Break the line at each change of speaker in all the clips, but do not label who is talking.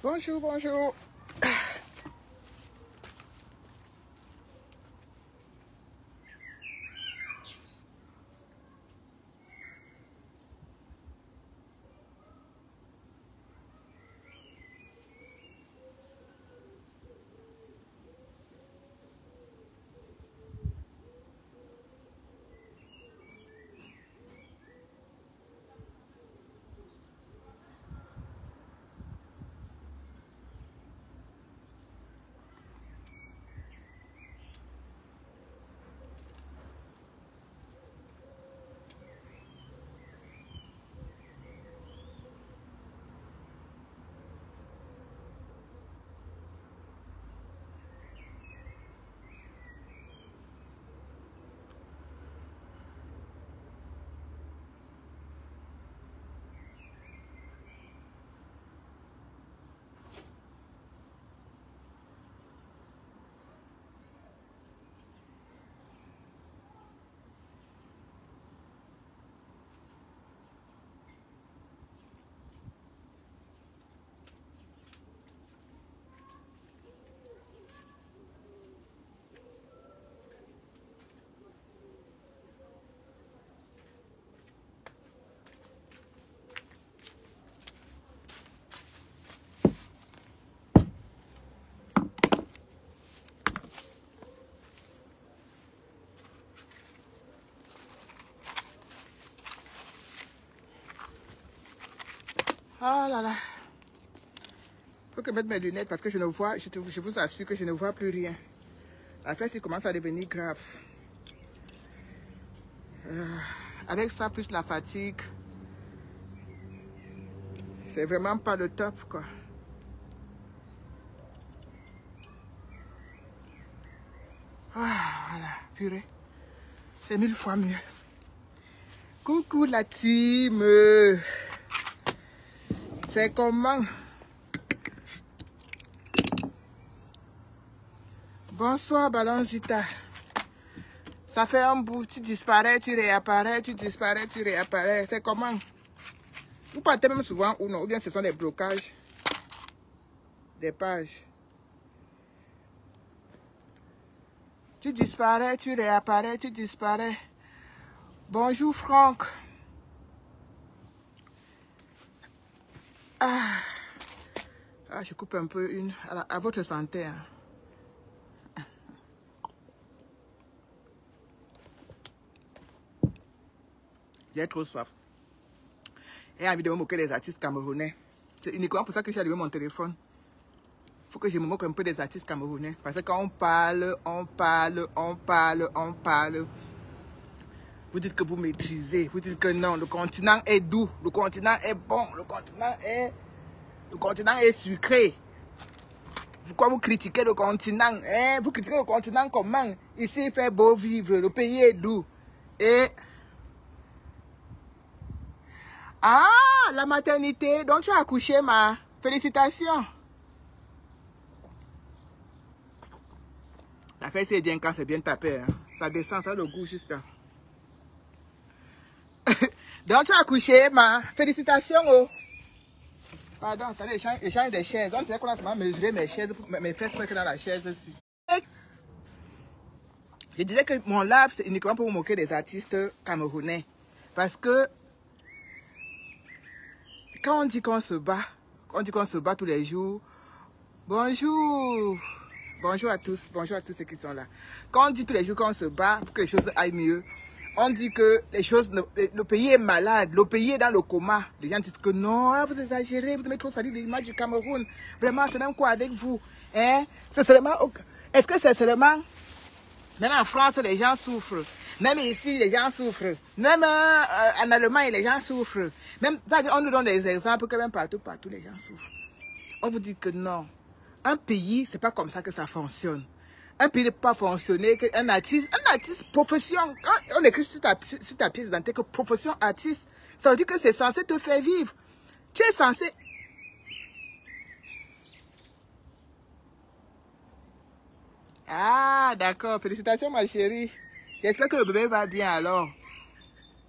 Bonjour, bonjour. Oh là là. Faut que je mette mes lunettes parce que je ne vois, je vous assure que je ne vois plus rien. La fête, il commence à devenir grave. Avec ça, plus la fatigue, c'est vraiment pas le top, quoi. Ah, voilà, purée. C'est 1000 fois mieux. Coucou la team. C'est comment? Bonsoir, Ballonzita. Ça fait un bout, tu disparais, tu réapparais, tu disparais, tu réapparais. C'est comment? Vous partez même souvent ou non? Ou bien ce sont des blocages des pages. Tu disparais, tu réapparais, tu disparais. Bonjour Franck. Ah, je coupe un peu une. À votre santé. Hein. J'ai trop soif. J'ai envie de me moquer des artistes camerounais. C'est uniquement pour ça que j'ai allumé mon téléphone. Il faut que je me moque un peu des artistes camerounais. Parce que quand on parle, vous dites que vous maîtrisez. Vous dites que non, le continent est doux. Le continent est bon. Le continent est sucré. Pourquoi vous critiquez le continent? Hein? Vous critiquez le continent comment? Ici, il fait beau vivre. Le pays est doux. Et... Ah, la maternité. Donc, tu as accouché, ma. Félicitations. La fête, c'est bien quand c'est bien tapé. Hein. Ça descend, ça a le goût jusqu'à... Donc, tu as accouché, ma. Félicitations, oh. Pardon, attendez, échange des chaises. On dirait qu'on a mesuré mes chaises, mes fesses pour être dans la chaise aussi. Je disais que mon live, c'est uniquement pour vous moquer des artistes camerounais. Parce que quand on dit qu'on se bat tous les jours, bonjour, bonjour à tous ceux qui sont là. Quand on dit tous les jours qu'on se bat pour que les choses aillent mieux, on dit que les choses, le pays est malade, le pays est dans le coma. Les gens disent que non, vous exagérez, vous aimez trop salir l'image du Cameroun. Vraiment, c'est même quoi avec vous? Hein? Est-ce que c'est seulement... Même en France, les gens souffrent. Même ici, les gens souffrent. Même en Allemagne, les gens souffrent. Même, on nous donne des exemples que même partout, les gens souffrent. On vous dit que non. Un pays, c'est pas comme ça que ça fonctionne. Un pays ne peut pas fonctionner qu'un artiste, profession. Quand on écrit sur ta pièce d'identité que profession artiste, ça veut dire que c'est censé te faire vivre. Tu es censé... Ah, d'accord. Félicitations, ma chérie. J'espère que le bébé va bien alors.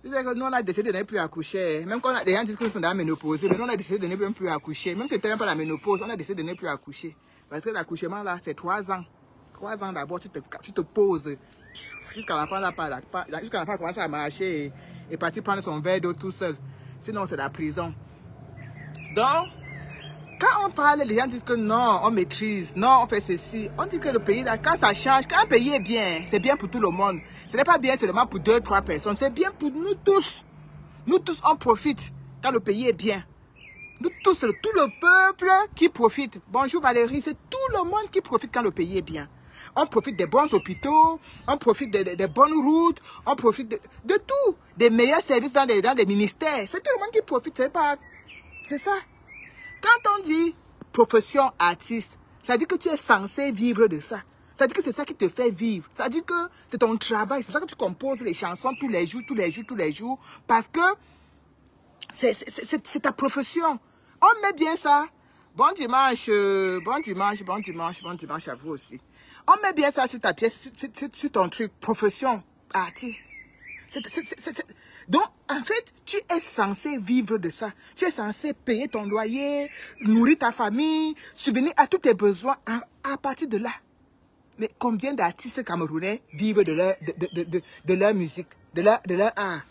C'est-à-dire que nous, on a décidé de ne plus accoucher. Même quand les gens disent qu'ils sont dans la ménopause, mais nous, on a décidé de ne plus accoucher. Même si c'était même pas la ménopause, on a décidé de ne plus accoucher. Parce que l'accouchement, là, c'est 3 ans. 3 ans d'abord, tu te poses. Jusqu'à la fin, jusqu'à la fin, commence à marcher et partir prendre son verre d'eau tout seul. Sinon, c'est la prison. Donc, quand on parle, les gens disent que non, on maîtrise, non, on fait ceci. On dit que le pays, là, quand ça change, quand un pays est bien, c'est bien pour tout le monde. Ce n'est pas bien seulement pour 2, 3 personnes, c'est bien pour nous tous. Nous tous, on profite quand le pays est bien. Nous tous, tout le peuple qui profite. Bonjour Valérie, c'est tout le monde qui profite quand le pays est bien. On profite des bons hôpitaux, on profite des bonnes routes, on profite de tout. Des meilleurs services dans les ministères. C'est tout le monde qui profite, c'est ça. Quand on dit profession artiste, ça dit que tu es censé vivre de ça. Ça dit que c'est ça qui te fait vivre. Ça dit que c'est ton travail. C'est ça que tu composes les chansons tous les jours. Parce que c'est ta profession. On met bien ça. Bon dimanche à vous aussi. On met bien ça sur ta pièce, sur ton truc, profession artiste. Donc, en fait, tu es censé vivre de ça. Tu es censé payer ton loyer, nourrir ta famille, subvenir à tous tes besoins à partir de là. Mais combien d'artistes camerounais vivent de leur musique, de leur art?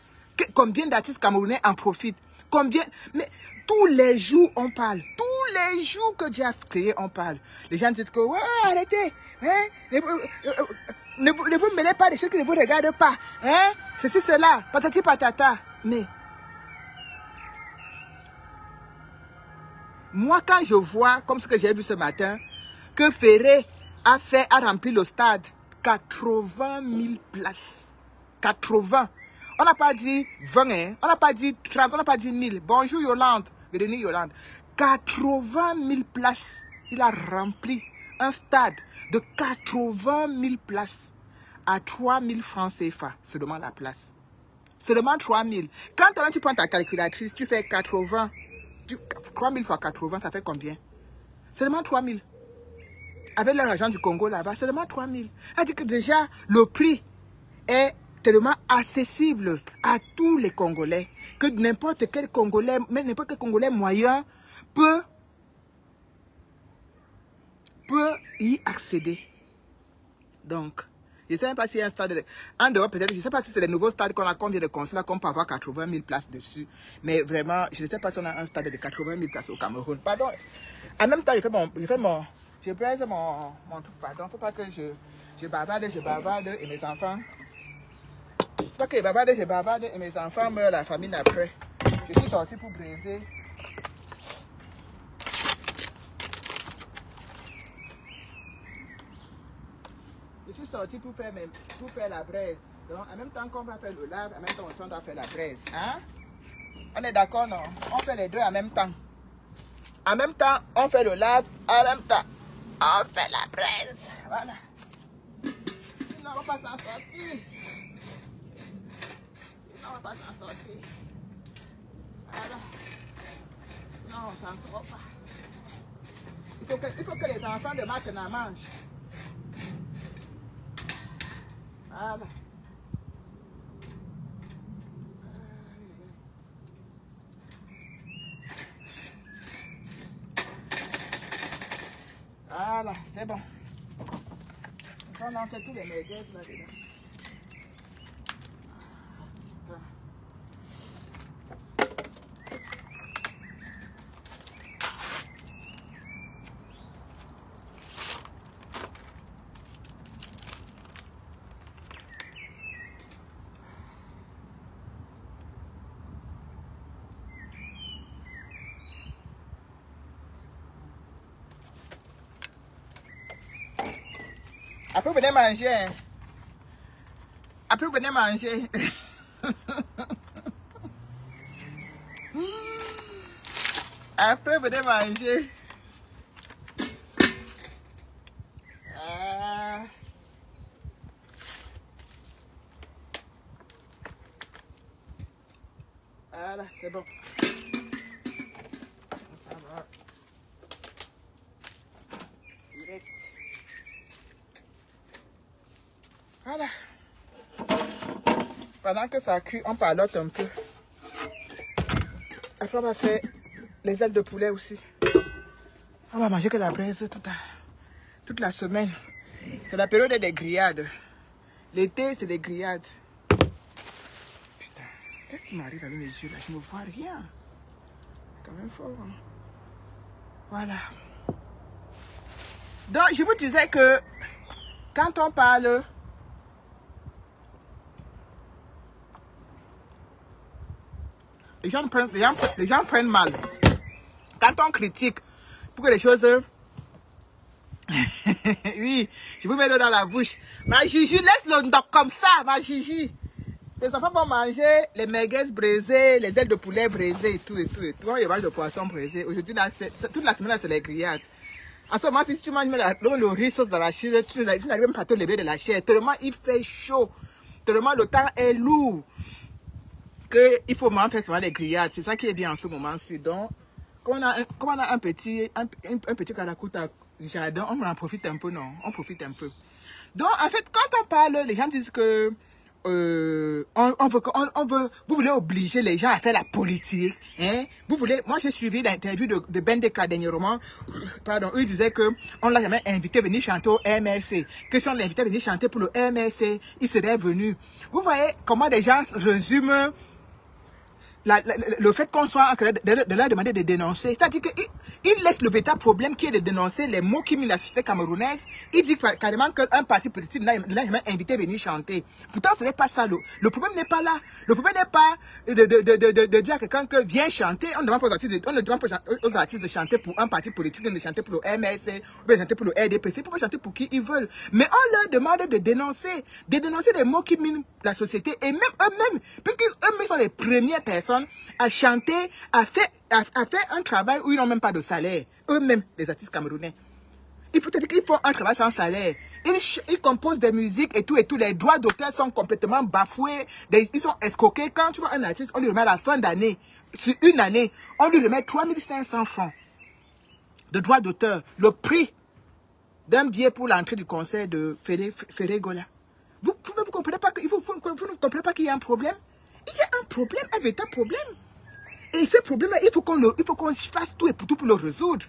Combien d'artistes camerounais en profitent? Combien? Mais tous les jours, on parle. Tous les jours que Dieu a créé, on parle. Les gens disent que, ouais, arrêtez. Hein? Ne vous mêlez pas des choses qui ne vous regardent pas. Hein? Ceci, cela. Patati patata. Mais, moi, quand je vois, comme ce que j'ai vu ce matin, que Ferré a rempli le stade, 80 000 places. 80. On n'a pas dit 20, hein? On n'a pas dit 30, on n'a pas dit 1000. Bonjour Yolande, bienvenue Yolande. 80 000 places. Il a rempli un stade de 80 000 places à 3 000 francs CFA, seulement la place. Seulement 3 000. Quand tu prends ta calculatrice, tu fais 80. 3 000 fois 80, ça fait combien? Seulement 3 000. Avec l'argent du Congo là-bas, seulement 3 000. C'est-à-dire que déjà, le prix est tellement accessible à tous les Congolais que n'importe quel Congolais, même n'importe quel Congolais moyen peut y accéder. Donc, je ne sais même pas s'il y a un stade, en dehors peut-être, je ne sais pas si c'est les nouveaux stades qu'on a combien de construire, qu'on peut avoir 80 000 places dessus. Mais vraiment, je ne sais pas si on a un stade de 80 000 places au Cameroun. Pardon. En même temps, je braise mon truc, pardon. Il ne faut pas que je bavarde et mes enfants. Pas que je bavarde et mes enfants meurent la famine après. Je suis sorti pour braiser. Je suis sorti pour faire la braise. Donc, en même temps qu'on va faire le lave, en même temps on doit faire la braise. Hein? On est d'accord, non? On fait les deux en même temps. En même temps, on fait le lave. En même temps, on fait la braise. Voilà. Sinon, on va pas s'en sortir. On va pas s'en sortir. Voilà. Non, on s'en sort pas. Il faut que les enfants de maintenant mangent. Voilà. Voilà, c'est bon. On va lancer tous les merguez là-dedans. Après, venez manger. Après, venez manger. Après, venez manger. Ah. Voilà, c'est bon. Ça va. Direct. Voilà. Pendant que ça cuit, on parlote un peu. Après, on va faire les ailes de poulet aussi. On va manger que la braise toute la semaine. C'est la période des grillades. L'été, c'est des grillades. Putain, qu'est-ce qui m'arrive avec mes yeux là? Je ne vois rien. C'est quand même fort. Hein? Voilà. Donc, je vous disais que quand on parle... Les gens prennent mal. Quand on critique pour que les choses... Oui, je vous mets l'eau dans la bouche. Ma Gigi, laisse le doc comme ça, ma Gigi. Les enfants vont manger les merguez braisées, les ailes de poulet braisées et tout. On y mange de poisson braisé. Aujourd'hui, toute la semaine, c'est les grillades. En ce moment, si tu manges le riz sauce dans la chaise, tu n'arrives même pas à te lever de la chaise. Tellement il fait chaud. Tellement le temps est lourd. Il faut vraiment faire souvent les grillades. C'est ça qui est bien en ce moment-ci. Donc, comme on a un petit caracuta jardin, on en profite un peu, non? On profite un peu. Donc, en fait, quand on parle, les gens disent que vous voulez obliger les gens à faire la politique, hein? Vous voulez, moi j'ai suivi l'interview de Bendeka dernièrement, pardon, il disait que on l'a jamais invité à venir chanter au MRC, que si on l'invitait à venir chanter pour le MRC, il serait venu. Vous voyez comment les gens résument le fait qu'on soit en train de leur demander de dénoncer, c'est-à-dire qu'il laisse le véritable problème qui est de dénoncer les mots qui minent la société camerounaise. Il dit carrément qu'un parti politique ne l'a jamais invité à venir chanter. Pourtant, ce n'est pas ça. Le problème n'est pas là. Le problème n'est pas de dire à quelqu'un que viens chanter. On ne demande pas aux artistes de chanter pour un parti politique, de chanter pour le MSC, ou de chanter pour le RDPC. Ils peuvent chanter pour qui ils veulent. Mais on leur demande de dénoncer les mots qui minent la société. Et même eux-mêmes, puisqu'eux-mêmes sont les premières personnes à chanter, à faire un travail où ils n'ont même pas de salaire. Eux-mêmes, les artistes camerounais. Il faut te dire qu'ils font un travail sans salaire. Ils composent des musiques et tout. Les droits d'auteur sont complètement bafoués. Ils sont escroqués. Quand tu vois un artiste, on lui remet à la fin d'année, sur une année, on lui remet 3500 francs de droits d'auteur. Le prix d'un billet pour l'entrée du concert de Ferré Gola. Vous ne comprenez pas qu'il y a un problème? Il y a un problème, un véritable problème. Et ce problème-là, il faut qu'on fasse tout et pour tout pour le résoudre.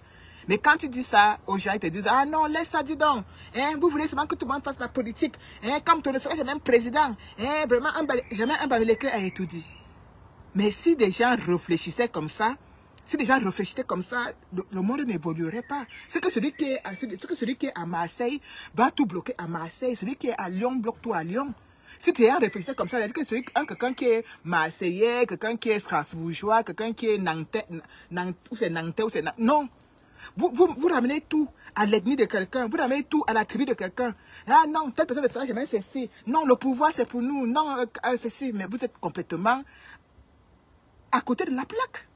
Mais quand tu dis ça aux gens, ils te disent, ah non, laisse ça, dis donc. Hein, vous voulez seulement que tout le monde fasse la politique. Hein, comme tu ne seras jamais président. Hein, vraiment, jamais un Bamileke a tout dit. Mais si des gens réfléchissaient comme ça, le monde n'évoluerait pas. C'est que celui qui est à Marseille va tout bloquer à Marseille. Celui qui est à Lyon bloque tout à Lyon. Si tu es réfléchissais comme ça, c'est-à-dire que quelqu'un qui est marseillais, quelqu'un qui est strasbourgeois, quelqu'un qui est nantais, non. Vous ramenez tout à l'ethnie de quelqu'un, vous ramenez tout à la tribu de quelqu'un. Ah non, telle personne ne fera jamais ceci. Non, le pouvoir c'est pour nous. Non, ceci. Mais vous êtes complètement à côté de la plaque.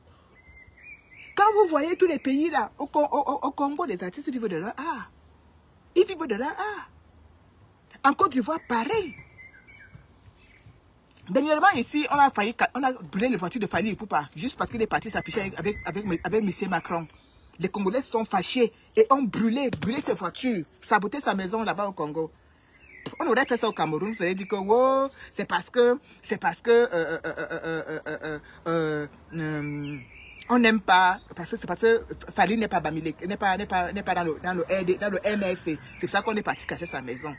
Quand vous voyez tous les pays là, au Congo, les artistes vivent de leur art. Ils vivent de leur art. En Côte d'Ivoire, pareil. Dernièrement ici, on a brûlé les voitures de Fali Ipupa, juste parce qu'il est parti s'afficher avec M. Macron. Les Congolais se sont fâchés et ont brûlé ses voitures, saboté sa maison là-bas au Congo. On aurait fait ça au Cameroun, ça aurait dit que wow, c'est parce que on n'aime pas, parce que Fali n'est pas Bamileke, n'est pas dans le MSC. C'est pour ça qu'on est parti casser sa maison.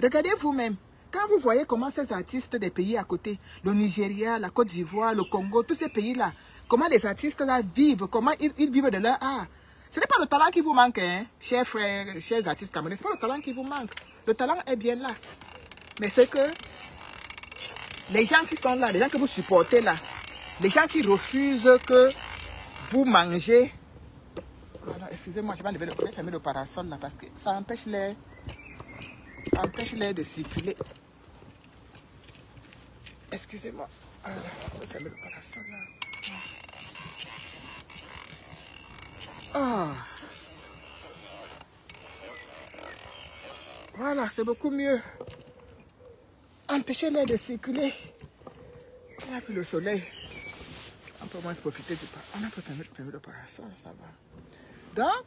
Regardez vous-même. Quand vous voyez comment ces artistes des pays à côté, le Nigeria, la Côte d'Ivoire, le Congo, tous ces pays-là, comment les artistes-là vivent, comment ils vivent de leur art. Ce n'est pas le talent qui vous manque, hein, chers frères, chers artistes camerounais, ce n'est pas le talent qui vous manque. Le talent est bien là. Mais c'est que les gens qui sont là, les gens que vous supportez là, les gens qui refusent que vous mangez... Voilà, excusez-moi, je vais fermer le parasol là parce que ça empêche l'air de circuler. Excusez-moi. Voilà, je vais fermer le parasol là. Ah. Voilà, c'est beaucoup mieux. Empêcher l'air de circuler. Il n'y a plus le soleil. On peut moins se profiter du parasol. On peut fermer le parasol, ça va. Donc,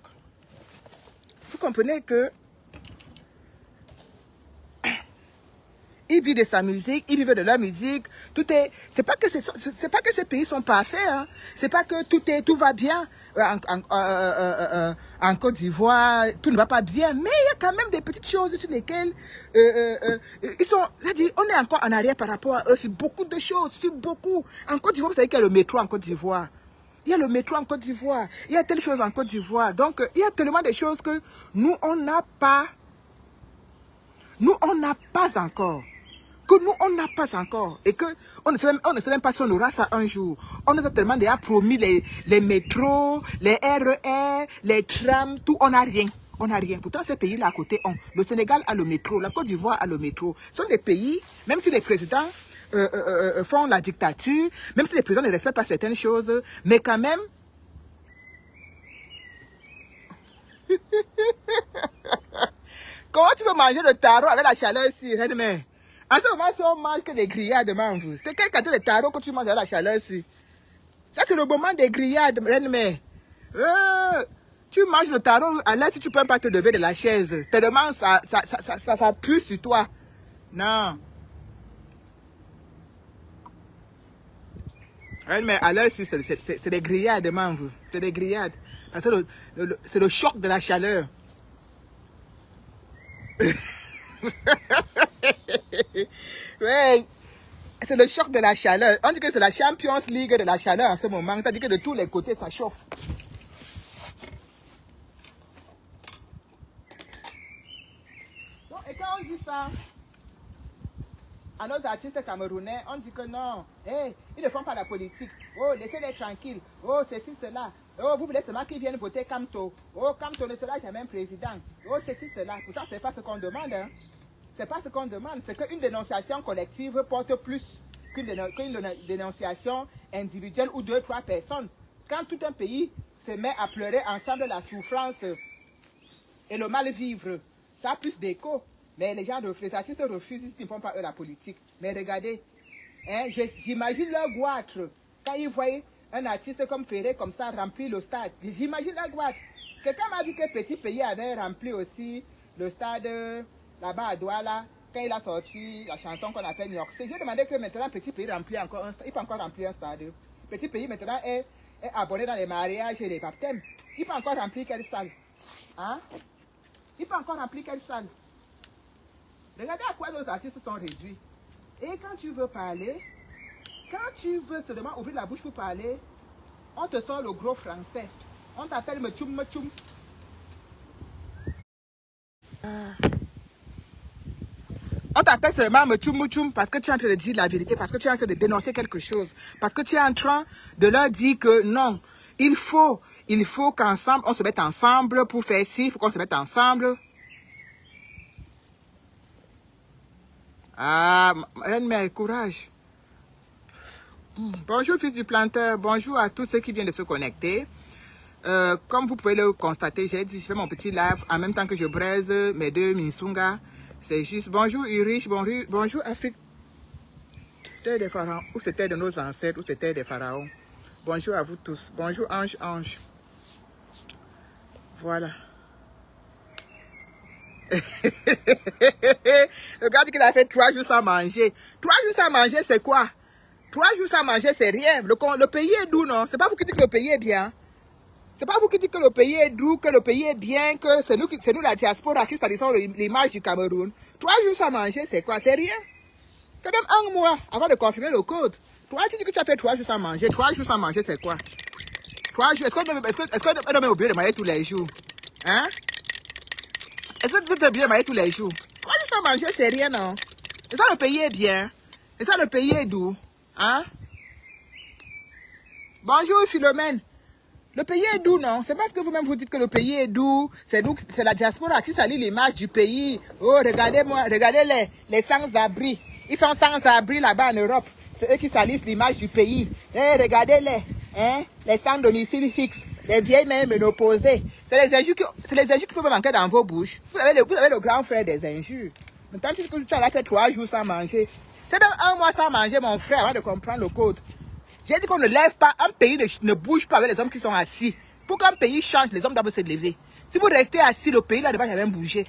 vous comprenez que Ils vivent de sa musique, ils vivent de leur musique. Tout est, c'est pas que ces pays sont parfaits, hein. C'est pas que tout va bien en Côte d'Ivoire, tout ne va pas bien, mais il y a quand même des petites choses sur lesquelles ils sont, c'est-à-dire, on est encore en arrière par rapport à eux sur beaucoup de choses, sur beaucoup. En Côte d'Ivoire, vous savez qu'il y a le métro en Côte d'Ivoire. Il y a le métro en Côte d'Ivoire. Il y a telle chose en Côte d'Ivoire. Donc, il y a tellement de choses que nous, on n'a pas. Nous, on n'a pas encore. Que nous, on n'a pas encore. Et qu'on ne sait même pas si on aura ça un jour. On nous a tellement déjà promis les métros, les RER, les trams, tout. On n'a rien. On n'a rien. Pourtant, ces pays-là à côté ont. Le Sénégal a le métro. La Côte d'Ivoire a le métro. Ce sont des pays, même si les présidents font la dictature, même si les présidents ne respectent pas certaines choses, mais quand même... Comment tu veux manger le taro avec la chaleur ici, reine-mère? En ce moment, si on mange que des grillades, c'est quel cadeau de taro que tu manges avec la chaleur ici? Ça, c'est le moment des grillades, reine-mère. Tu manges le taro, alors si tu ne peux pas te lever de la chaise, tellement ça pue sur toi. Non. Reine-mère, alors ici, c'est des grillades, vous. C'est des grillades. C'est le choc de la chaleur. Ouais, c'est le choc de la chaleur. On dit que c'est la Champions League de la chaleur en ce moment. C'est-à-dire que de tous les côtés, ça chauffe. Donc, et quand on dit ça à nos artistes camerounais, on dit que non, hey, ils ne font pas la politique. Oh, laissez-les tranquilles. Oh, ceci, cela. Oh, vous voulez seulement qu'ils viennent voter Kamto. Oh, Kamto ne sera jamais un président. Oh, ceci, cela. Pourtant, ce n'est pas ce qu'on demande. Hein. Ce n'est pas ce qu'on demande. C'est qu'une dénonciation collective porte plus qu'une dénonciation individuelle ou 2-3 personnes. Quand tout un pays se met à pleurer ensemble la souffrance et le mal-vivre, ça a plus d'écho. Mais les artistes refusent, ils ne font pas eux la politique. Mais regardez, hein, j'imagine leur goitre quand ils voient un artiste comme Ferré comme ça remplir le stade. J'imagine leur goitre. Quelqu'un m'a dit que Petit Pays avait rempli aussi le stade là-bas à Douala quand il a sorti la chanson qu'on appelle New York. J'ai demandé que maintenant Petit Pays remplit encore un stade. Il peut encore remplir un stade. Petit Pays maintenant est abonné dans les mariages et les baptêmes. Il peut encore remplir quelle salle? Hein? Il peut encore remplir quelle salle? Regardez à quoi nos artistes sont réduits. Et quand tu veux parler, quand tu veux seulement ouvrir la bouche pour parler, on te sort le gros français. On t'appelle Mchoum Mchoum. On t'appelle seulement Mchoum Mchoum parce que tu es en train de dire la vérité, parce que tu es en train de dénoncer quelque chose, parce que tu es en train de leur dire que non, il faut qu'ensemble, on se mette ensemble pour faire ci, il faut qu'on se mette ensemble. Ah, reine-mère, courage. Bonjour, fils du planteur. Bonjour à tous ceux qui viennent de se connecter. Comme vous pouvez le constater, je fais mon petit live en même temps que je braise mes deux Minsunga. C'est juste bonjour Irish, bonjour Afrique. Terre des pharaons. Où c'était de nos ancêtres, où c'était des pharaons. Bonjour à vous tous. Bonjour Ange. Voilà. Le gars dit qu'il a fait 3 jours sans manger. 3 jours sans manger, c'est quoi? 3 jours sans manger, c'est rien. Le pays est doux, non? C'est pas vous qui dites que le pays est bien. C'est pas vous qui dites que le pays est doux, que le pays est bien, que c'est nous la diaspora qui salissons l'image du Cameroun. 3 jours sans manger, c'est quoi? C'est rien. C'est même 1 mois avant de confirmer le code. Toi, tu dis que tu as fait 3 jours sans manger. 3 jours sans manger, c'est quoi? 3 jours. Est-ce qu'on doit oublier de manger tous les jours? Hein? Est-ce que tu veux bien manger tous les jours? 3 jours sans manger, c'est rien, non? Et ça, le pays est bien. Et ça, le pays est doux. Hein? Bonjour, Philomène. Le pays est doux, non? C'est parce que vous-même vous dites que le pays est doux. C'est la diaspora qui salit l'image du pays. Oh, regardez-moi, regardez les sans-abri. Ils sont sans-abri là-bas en Europe. C'est eux qui salissent l'image du pays. Eh, regardez-les. Hein? Les sans-domicile fixe. Les vieilles mères ménopausées. C'est les injures qui peuvent manquer dans vos bouches. Vous avez le grand frère des injures. Maintenant, tu dis que tu as fait 3 jours sans manger. C'est même 1 mois sans manger, mon frère, avant de comprendre le code. J'ai dit qu'on ne lève pas, un pays ne bouge pas avec les hommes qui sont assis. Pour qu'un pays change, les hommes doivent se lever. Si vous restez assis, le pays là ne va jamais bouger.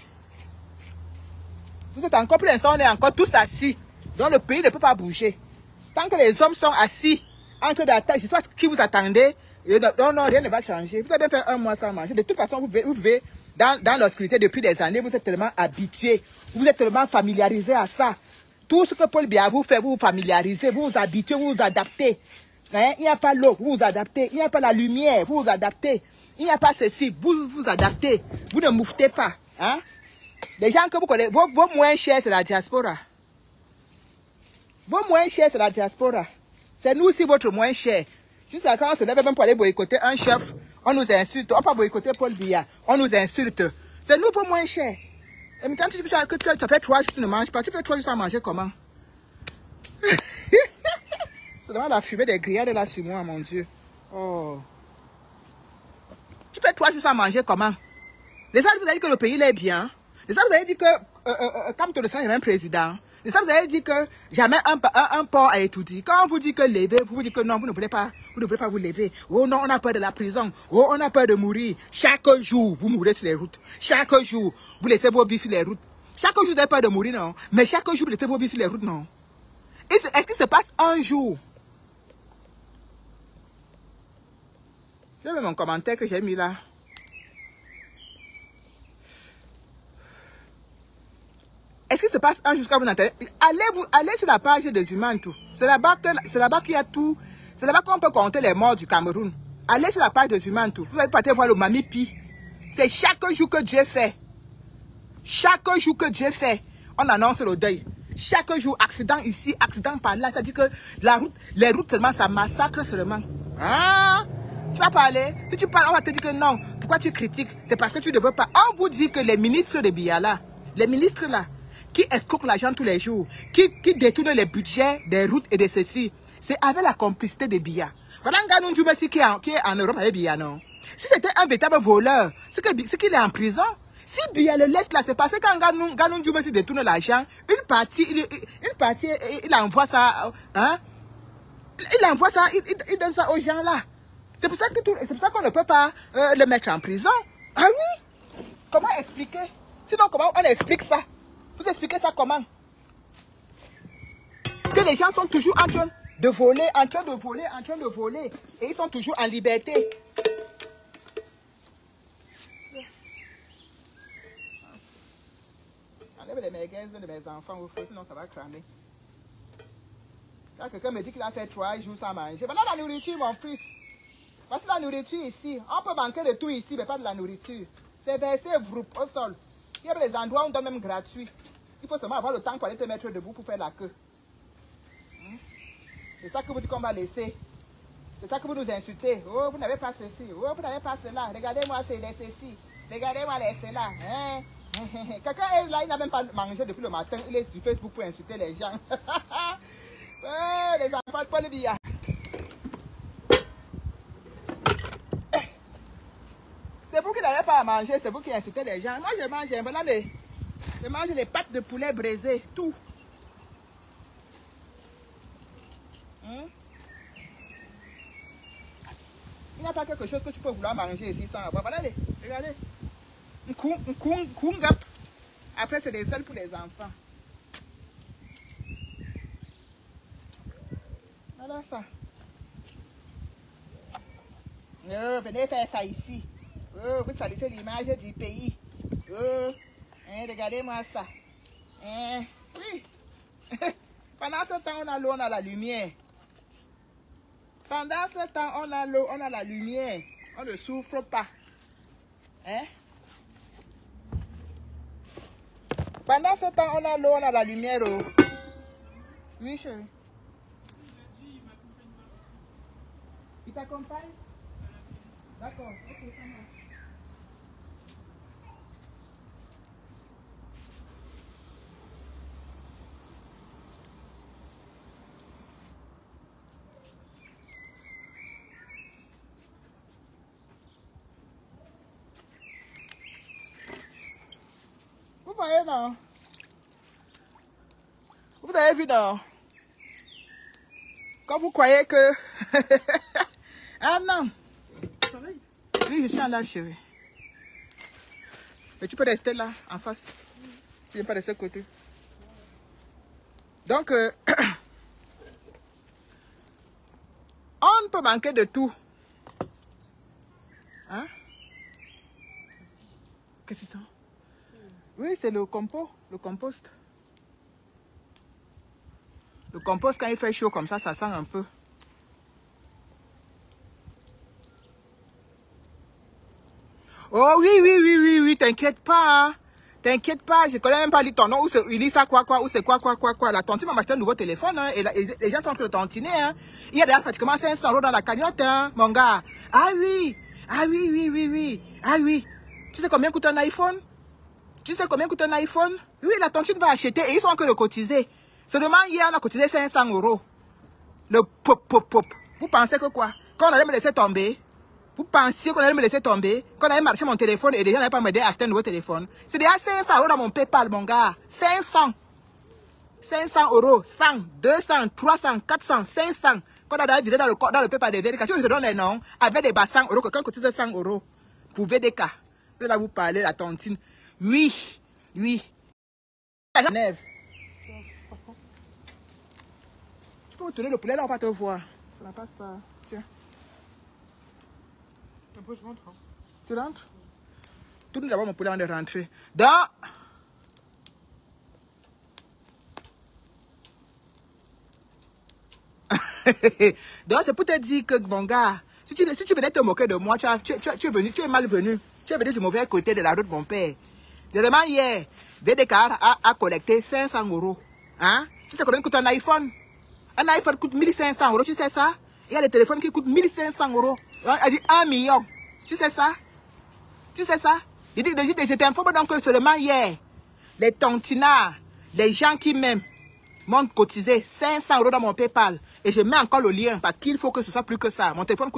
Vous êtes encore, pour l'instant, on est encore tous assis. Donc le pays ne peut pas bouger. Tant que les hommes sont assis, en train d'attendre, je ne sais pas qui vous attendez. Non, rien ne va changer. Vous avez bien fait un mois sans manger. De toute façon, vous vivez dans l'obscurité depuis des années. Vous êtes tellement habitués. Vous êtes tellement familiarisés à ça. Tout ce que Paul Biya vous fait, vous vous familiarisez, vous vous habituez, vous vous adaptez. Hein? Il n'y a pas l'eau, vous vous adaptez. Il n'y a pas la lumière, vous vous adaptez. Il n'y a pas ceci, vous vous adaptez. Vous ne mouvetez pas. Hein? Les gens que vous connaissez, vos moins chers, c'est la diaspora. Vos moins chers, c'est la diaspora. C'est nous aussi votre moins cher. Jusqu'à quand on se lève même pour aller boycotter un chef, on nous insulte. On ne peut pas boycotter Paul Biya, on nous insulte. C'est nous vos moins chers. Et maintenant, tu dis que tu fait 3 jours, tu ne manges pas. Tu fais 3 jours sans manger comment? C'est vraiment la fumée des grillades là sur moi, mon Dieu. Oh. Tu fais 3 jours sans manger comment? Les gens vous avez dit que le pays il est bien. Les gens vous avez dit que comme tout le sang, il y a un président. Les gens vous avez dit que jamais un port a étudié. Quand on vous dit que lever, vous vous dites que non, vous ne voulez pas vous lever. Oh non, on a peur de la prison. Oh, on a peur de mourir. Chaque jour, vous mourrez sur les routes. Chaque jour, vous laissez vos vies sur les routes. Chaque jour, vous avez peur de mourir, non? Mais chaque jour, vous laissez vos vies sur les routes, non? Est-ce qu'il se passe un jour? Je vais mon commentaire que j'ai mis là. Est-ce qu'il se passe un jour quand vous n'entendez? Allez sur la page des humains tout. C'est là-bas qu'il y a tout. C'est là-bas qu'on peut compter les morts du Cameroun. Allez sur la page des humains tout. Vous allez pas voir le Mamipi. C'est chaque jour que Dieu fait. Chaque jour que Dieu fait, on annonce le deuil. Chaque jour, accident ici, accident par là. C'est-à-dire que les routes seulement, ça massacre seulement. Hein? Tu vas parler. Si tu parles, on va te dire que non. Pourquoi tu critiques? C'est parce que tu ne veux pas. On vous dit que les ministres de Biya là, les ministres là, qui escroquent l'argent tous les jours, qui détournent les budgets des routes et de ceci, c'est avec la complicité de Biya. Voilà un gars qui est en Europe avec Biya, non? Si c'était un véritable voleur, c'est qu'il est en prison. Si Biya le laisse là, c'est parce que quand Ganou Djoumesi détourne l'argent, une partie, il envoie ça, hein? Il envoie ça, il donne ça aux gens là. C'est pour ça qu'on ne peut pas le mettre en prison. Ah oui? Comment expliquer? Sinon, comment on explique ça? Vous expliquez ça comment? Que les gens sont toujours en train de voler, en train de voler. Et ils sont toujours en liberté. Enlève les merguez de mes enfants au feu, sinon ça va cramer. Quand quelqu'un me dit qu'il a fait 3 jours sans manger, voilà la nourriture, mon fils. Voici la nourriture ici. On peut manquer de tout ici, mais pas de la nourriture. C'est versé au sol. Il y a des endroits où on donne même gratuit. Il faut seulement avoir le temps pour aller te mettre debout pour faire la queue. C'est ça que vous dites qu'on va laisser. C'est ça que vous nous insultez. Oh, vous n'avez pas ceci. Oh, vous n'avez pas cela. Regardez-moi ceci. Regardez-moi cela. Hein? Quelqu'un est là, il n'a même pas mangé depuis le matin. Il est sur Facebook pour insulter les gens. Les enfants de Paul Biya. C'est vous qui n'avez pas à manger, c'est vous qui insultez les gens. Moi, je mange, voilà, je mange les pâtes de poulet braisées, tout. Il n'y a pas quelque chose que tu peux vouloir manger ici sans avoir. Voilà, regardez. Kungap. Après, c'est des ailes pour les enfants. Voilà ça. Venez faire ça ici. Oh, vous salissez l'image du pays. Oh, hein, regardez-moi ça. Hein, oui. Pendant ce temps, on a l'eau, on a la lumière. Pendant ce temps, on a l'eau, on a la lumière. On ne souffre pas. Hein? Pendant ce temps, on a l'eau, on a la lumière. Oh. Oui, chérie. Il t'accompagne? D'accord, ok, ça marche. Vous voyez, non? Vous avez vu, non? Quand vous croyez que... ah non! Oui, je suis en live, chérie. Mais tu peux rester là, en face. Tu ne viens pas de ce côté. Donc, on peut manquer de tout. Hein? Qu'est-ce que c'est ça? Oui, c'est le compost, le compost. Le compost, quand il fait chaud comme ça sent un peu. Oh oui, t'inquiète pas. Hein. T'inquiète pas, je connais même pas ton nom, où il dit ça quoi, où c'est quoi. La tontine m'a acheté un nouveau téléphone, hein, et les gens sont en train de tontiner, hein. Il y a déjà pratiquement 500 € dans la cagnotte, hein, mon gars. Ah oui. Tu sais combien coûte un iPhone? Oui, la tontine va acheter et ils sont en train de cotiser. Seulement hier, on a cotisé 500 €. Le pop. Vous pensez que quoi? Quand on allait me laisser tomber, vous pensiez qu'on allait me laisser tomber, qu'on allait marcher mon téléphone et les gens n'allaient pas m'aider à acheter un nouveau téléphone. C'est déjà 500 € dans mon PayPal, mon gars. 500 €, 100, 200, 300, 400, 500. Quand on a dit dans le PayPal de VDK, je te donne les noms, avec des bas 100 €, quelqu'un cotise 100 € pour VDK. Je vais là vous parler, la tontine. Oui. Genève. Tu peux me tourner le poulet là, on va te voir. Ça ne passe pas. Tiens. Après, je rentre. Tu rentres? Tourne d'abord mon poulet avant de rentrer. Donc, c'est pour te dire que, mon gars, si tu venais te moquer de moi, tu es malvenu. Tu es venu du mauvais côté de la route, mon père. Vraiment, hier, VDK a collecté 500 €. Hein? Tu sais combien coûte un iPhone? Un iPhone coûte 1500 €, tu sais ça? Il y a des téléphones qui coûtent 1500 €. Elle dit 1 million. Tu sais ça? Je t'informe donc que seulement hier, les tontinards, les gens qui m'aiment, m'ont cotisé 500 € dans mon PayPal. Et je mets encore le lien parce qu'il faut que ce soit plus que ça. Mon téléphone,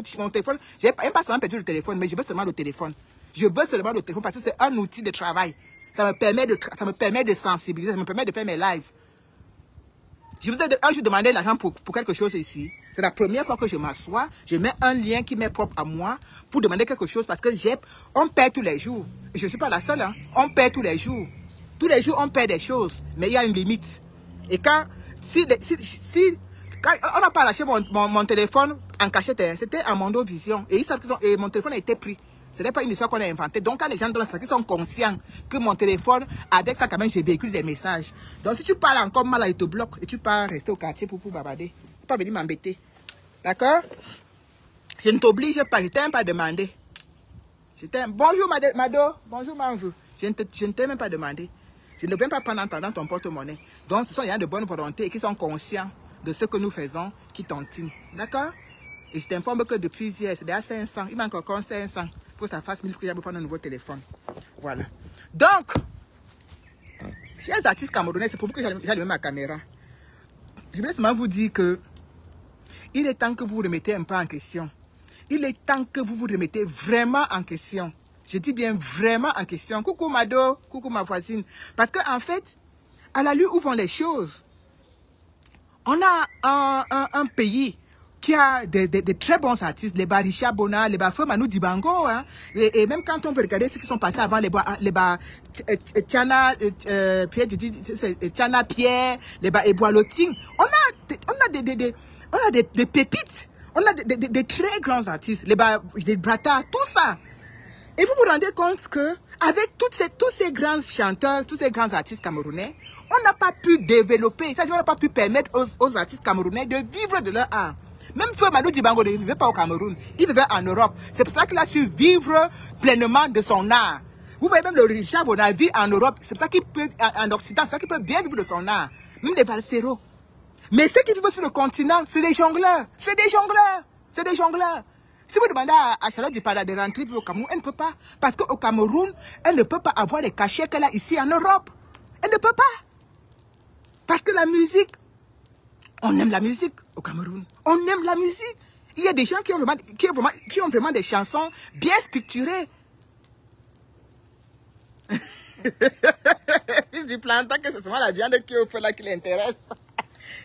j'ai pas seulement perdu le téléphone, mais je veux seulement le téléphone. Parce que c'est un outil de travail. Ça me permet de sensibiliser, ça me permet de faire mes lives. Je vous ai un jour demandé l'argent pour quelque chose ici. C'est la première fois que je m'assois. Je mets un lien qui m'est propre à moi pour demander quelque chose parce que on perd tous les jours. Et je ne suis pas la seule. Hein. On perd tous les jours. Tous les jours, on perd des choses. Mais il y a une limite. Et quand on n'a pas lâché mon téléphone en cachette, c'était en Mondo Vision. Et mon téléphone a été pris. Ce n'est pas une histoire qu'on a inventée. Donc, quand les gens donnent ça, ils sont conscients que mon téléphone, avec ça, quand même, j'ai véhicule des messages. Donc, si tu parles encore mal, il te bloque et tu pars rester au quartier pour bavarder. Tu ne peux pas venir m'embêter. D'accord? Je ne t'oblige pas, je ne t'ai même pas demandé. Bonjour, Mado. Bonjour, Manvou. Je ne t'ai même pas demandé. Je ne viens pas prendre dans ton porte-monnaie. Donc, ce sont des gens de bonne volonté et qui sont conscients de ce que nous faisons, qui tontinent. D'accord? Et je t'informe que depuis hier, c'est déjà 500. Il manque encore 500. Que ça fasse 1000 prières pour prendre un nouveau téléphone. Voilà. Donc, chers artistes camerounais, c'est pour vous que j'allume ma caméra. Je voulais seulement vous dire que il est temps que vous vous remettez un peu en question. Il est temps que vous vous remettez vraiment en question. Je dis bien vraiment en question. Coucou Mado, coucou ma voisine. Parce qu'en fait, à la lueur où vont les choses, on a un pays qui a des très bons artistes, les Barisha Bona, les Bafou Manu Dibango, hein, et même quand on veut regarder ce qui sont passés avant, Tiana Pierre, les Eboaloting, on a des pépites, on a des très grands artistes, les Brata, tout ça. Et vous vous rendez compte que avec tous ces grands chanteurs, tous ces grands artistes camerounais, on n'a pas pu développer, c'est-à-dire on n'a pas pu permettre aux artistes camerounais de vivre de leur art. Même Feu Manu Dibango ne vivait pas au Cameroun, il vivait en Europe. C'est pour ça qu'il a su vivre pleinement de son art. Vous voyez même le Richard Bona vit en Europe, c'est pour ça qu'il peut, en Occident, c'est pour ça qu'il peut bien vivre de son art. Même les Valseros. Mais ceux qui vivent sur le continent, c'est des jongleurs. C'est des jongleurs. Si vous demandez à Charlotte Dipala de rentrer au Cameroun, elle ne peut pas. Parce qu'au Cameroun, elle ne peut pas avoir les cachets qu'elle a ici en Europe. Elle ne peut pas. Parce que la musique, on aime la musique au Cameroun. On aime la musique. Il y a des gens qui ont vraiment des chansons bien structurées. Fils du plantain, que c'est seulement la viande qui est au feu là qui l'intéresse.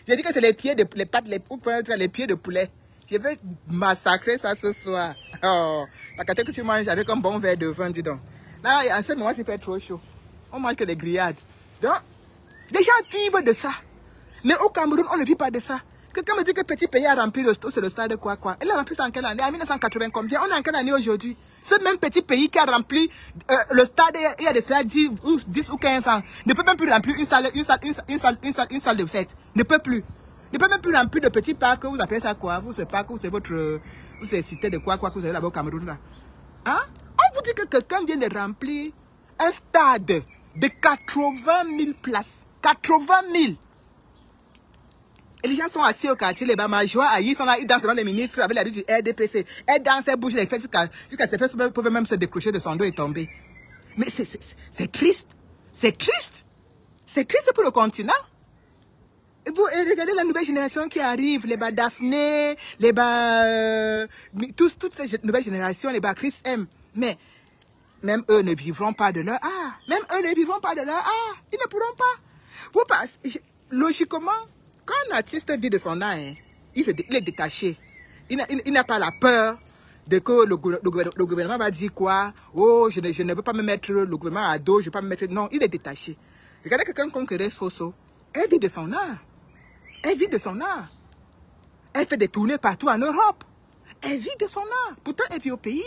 J'ai dit que c'est les pieds les pieds de poulet. Je vais massacrer ça ce soir. Oh, parce que tu manges avec un bon verre de vin, dis donc. Là, en ce moment, il fait trop chaud. On mange que des grillades. Donc, les gens vivent de ça. Mais au Cameroun, on ne vit pas de ça. Quelqu'un me dit que petit pays a rempli le stade de quoi. Elle a rempli ça en quelle année? En 1980 combien? On est en quelle année aujourd'hui? Ce même petit pays qui a rempli le stade il y a de cela 10 ou 15 ans ne peut même plus remplir une salle de fête. Ne peut plus. Ne peut même plus remplir de petits parcs. Vous appelez ça quoi? Vous, c'est parc, c'est votre... Vous, c'est cité de quoi que vous avez là-bas au Cameroun là. Hein? On vous dit que quelqu'un vient de remplir un stade de 80 000 places. 80 000. Et les gens sont assis au quartier, les Bamajois, ils sont là, ils dansent devant les ministres avec la rue du RDPC. Elle danse, elle bouge les fesses jusqu'à ses fesses peuvent même se décrocher de son dos et tomber. Mais c'est triste. C'est triste. C'est triste pour le continent. Et vous regardez la nouvelle génération qui arrive, les Daphné, les toutes ces nouvelles générations, les Chris M. Mais même eux ne vivront pas de leur art. Même eux ne vivront pas de leur art. Ils ne pourront pas. Vous passez, logiquement, quand un artiste vit de son art, hein, il est détaché. Il n'a pas la peur de que le gouvernement va dire quoi. Oh, je ne veux pas me mettre le gouvernement à dos, je ne veux pas me mettre... Non, il est détaché. Regardez quelqu'un comme Thérèse Fosso. Elle vit de son art. Elle vit de son art. Elle fait des tournées partout en Europe. Elle vit de son art. Pourtant, elle vit au pays.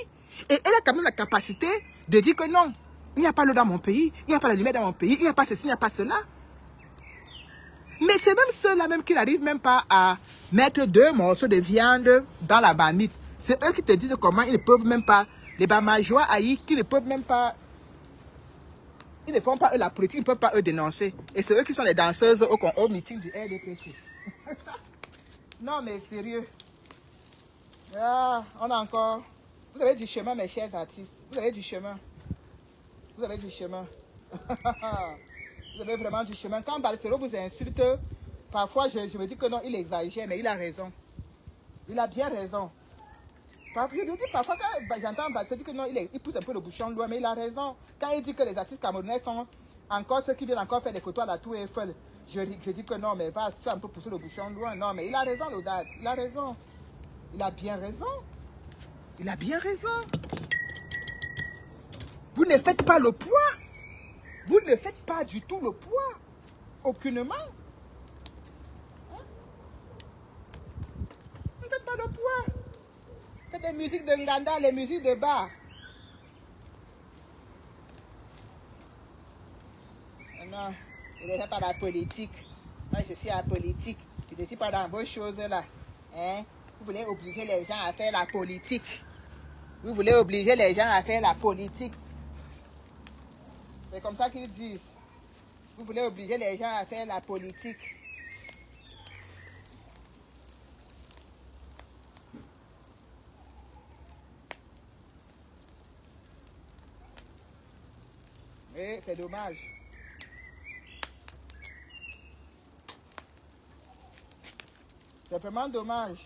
Et elle a quand même la capacité de dire que non, il n'y a pas l'eau dans mon pays, il n'y a pas la lumière dans mon pays, il n'y a pas ceci, il n'y a pas cela. Mais c'est même ceux-là même qui n'arrivent même pas à mettre 2 morceaux de viande dans la marmite. C'est eux qui te disent comment ils ne peuvent même pas, les Bamajois haïs, qui ne peuvent même pas, ils ne font pas eux la politique, ils ne peuvent pas eux dénoncer. Et c'est eux qui sont les danseuses au meeting du RDPC. Non mais sérieux. Ah, on a encore... Vous avez du chemin mes chers artistes. Vous avez du chemin. Vous avez du chemin. Vous avez vraiment du chemin. Quand Balsero vous insulte, parfois je me dis que non, il exagère, mais il a raison. Il a bien raison. Parfois, je lui dis parfois quand j'entends Balsero dire que non, il pousse un peu le bouchon loin, mais il a raison. Quand il dit que les artistes camerounais sont encore ceux qui viennent encore faire des photos à la Tour Eiffel, je dis que non, mais va, tu as un peu poussé le bouchon loin. Non, mais il a raison, l'audace. Il a raison. Il a bien raison. Il a bien raison. Vous ne faites pas le poids. Vous ne faites pas du tout le poids. Aucunement. Hein? Vous ne faites pas le poids. Faites des musiques de Nganda, les musiques de bar. Non, je ne fais pas la politique. Moi, je suis apolitique. Je ne suis pas dans vos choses-là. Hein? Vous voulez obliger les gens à faire la politique. Vous voulez obliger les gens à faire la politique. C'est comme ça qu'ils disent. Vous voulez obliger les gens à faire la politique. Et c'est dommage. C'est vraiment dommage.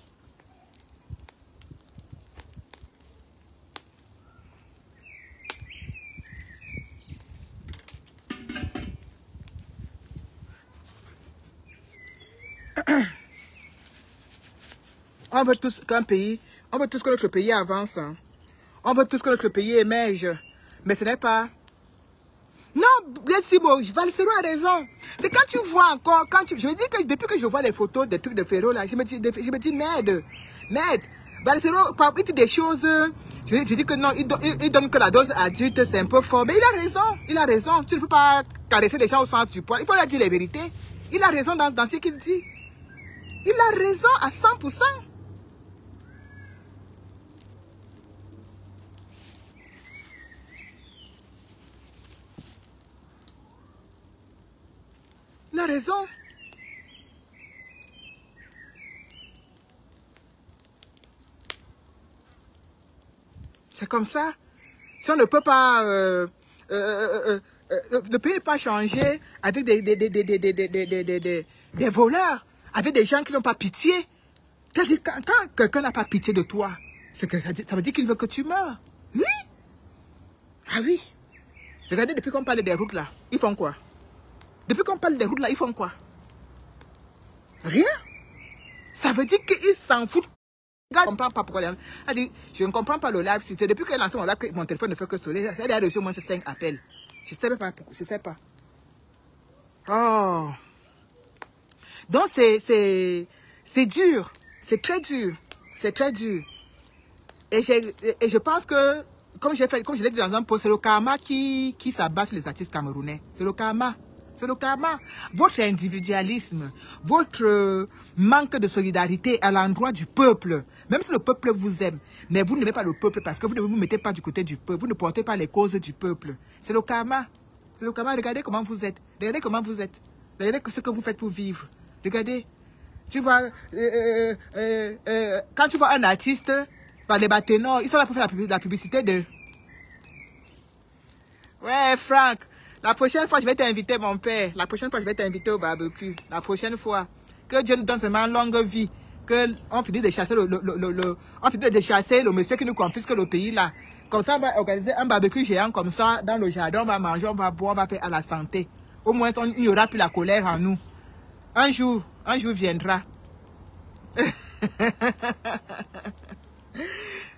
On veut tous qu'un pays, on veut tous que notre pays avance. Hein. On veut tous que notre pays émerge. Mais ce n'est pas... Non, Blessibo, Valsero a raison. C'est quand tu vois encore, je me dis que depuis que je vois les photos des trucs de Ferro, là, je me dis merde. Valsero, il dit des choses, je dis que non, il donne que la dose adulte, c'est un peu fort. Mais il a raison. Tu ne peux pas caresser les gens au sens du poil. Il faut leur dire les vérités. Il a raison dans ce qu'il dit. Il a raison à 100%. Il a raison. C'est comme ça. Si on ne peut pas... le pays n'est pas changé avec des voleurs, avec des gens qui n'ont pas pitié. C'est-à-dire, quand quelqu'un n'a pas pitié de toi, ça veut dire qu'il veut que tu meurs. Oui. Ah oui. Regardez, depuis qu'on parle des routes là, ils font quoi? Depuis qu'on parle des routes là, ils font quoi? Rien. Ça veut dire qu'ils s'en foutent. Je ne comprends pas pourquoi. Elle dit, je ne comprends pas le live. C'est depuis qu'elle a lancé mon live que mon téléphone ne fait que sonner. Elle a reçu au moins 5 appels. Je ne sais pas pourquoi. Je ne sais pas. Oh. Donc, c'est dur. C'est très dur. C'est très dur. Et je pense que, comme je l'ai dit dans un post, c'est le karma qui s'abat sur les artistes camerounais. C'est le karma. C'est le karma. Votre individualisme, votre manque de solidarité à l'endroit du peuple, même si le peuple vous aime, mais vous n'aimez pas le peuple parce que vous ne vous mettez pas du côté du peuple, vous ne portez pas les causes du peuple. C'est le karma. C'est le karma. Regardez comment vous êtes. Regardez comment vous êtes. Regardez ce que vous faites pour vivre. Regardez. Tu vois, quand tu vois un artiste, par les bâtonnets, ils sont là pour faire la publicité de... Ouais, Franck, la prochaine fois, je vais t'inviter, mon père. La prochaine fois, je vais t'inviter au barbecue. La prochaine fois. Que Dieu nous donne seulement longue vie. On finit de chasser on finit de chasser le monsieur qui nous confisque le pays, là. Comme ça, on va organiser un barbecue géant comme ça, dans le jardin. On va manger, on va boire, on va faire à la santé. Au moins, il n'y aura plus la colère en nous. Un jour viendra.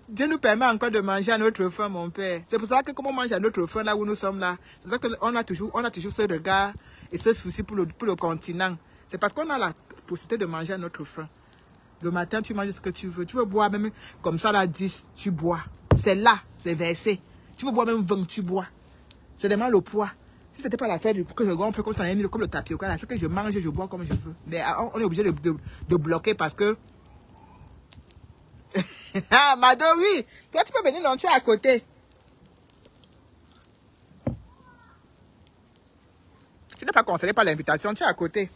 Dieu nous permet encore de manger à notre faim, mon père. C'est pour ça que comme on mange à notre faim, là où nous sommes là, c'est pour ça qu'on a toujours ce regard et ce souci pour le continent. C'est parce qu'on a la possibilité de manger à notre faim. Le matin, tu manges ce que tu veux. Tu veux boire même comme ça, là, 10, tu bois. C'est là, c'est versé. Tu veux boire même 20, tu bois. C'est vraiment le poids. Si ce n'était pas l'affaire que je gonfle comme ça, comme le tapioca, là, c'est que je mange, je bois comme je veux. Mais on est obligé de bloquer parce que... Ah, Mado, oui. Toi, tu peux venir, non, tu es à côté. Tu n'es pas concerné par l'invitation, tu es à côté.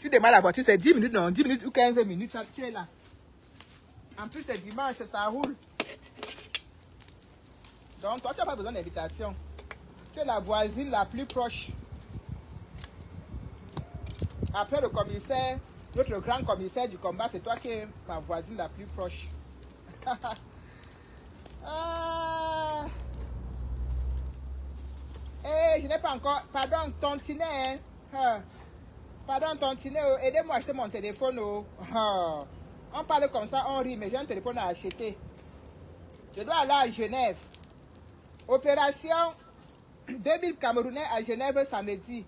Tu démarres la voiture, c'est 10 minutes, non, 10 minutes ou 15 minutes, tu es là. En plus, c'est dimanche, ça roule. Donc, toi, tu n'as pas besoin d'invitation. Tu es la voisine la plus proche. Après le commissaire, notre grand commissaire du combat, c'est toi qui es ma voisine la plus proche. Ah. Eh, je n'ai pas encore... Pardon, tontinet. Hein? Pardon, tontinet. Aidez-moi à acheter mon téléphone. On parle comme ça, on rit, mais j'ai un téléphone à acheter. Je dois aller à Genève. Opération 2000 Camerounais à Genève samedi.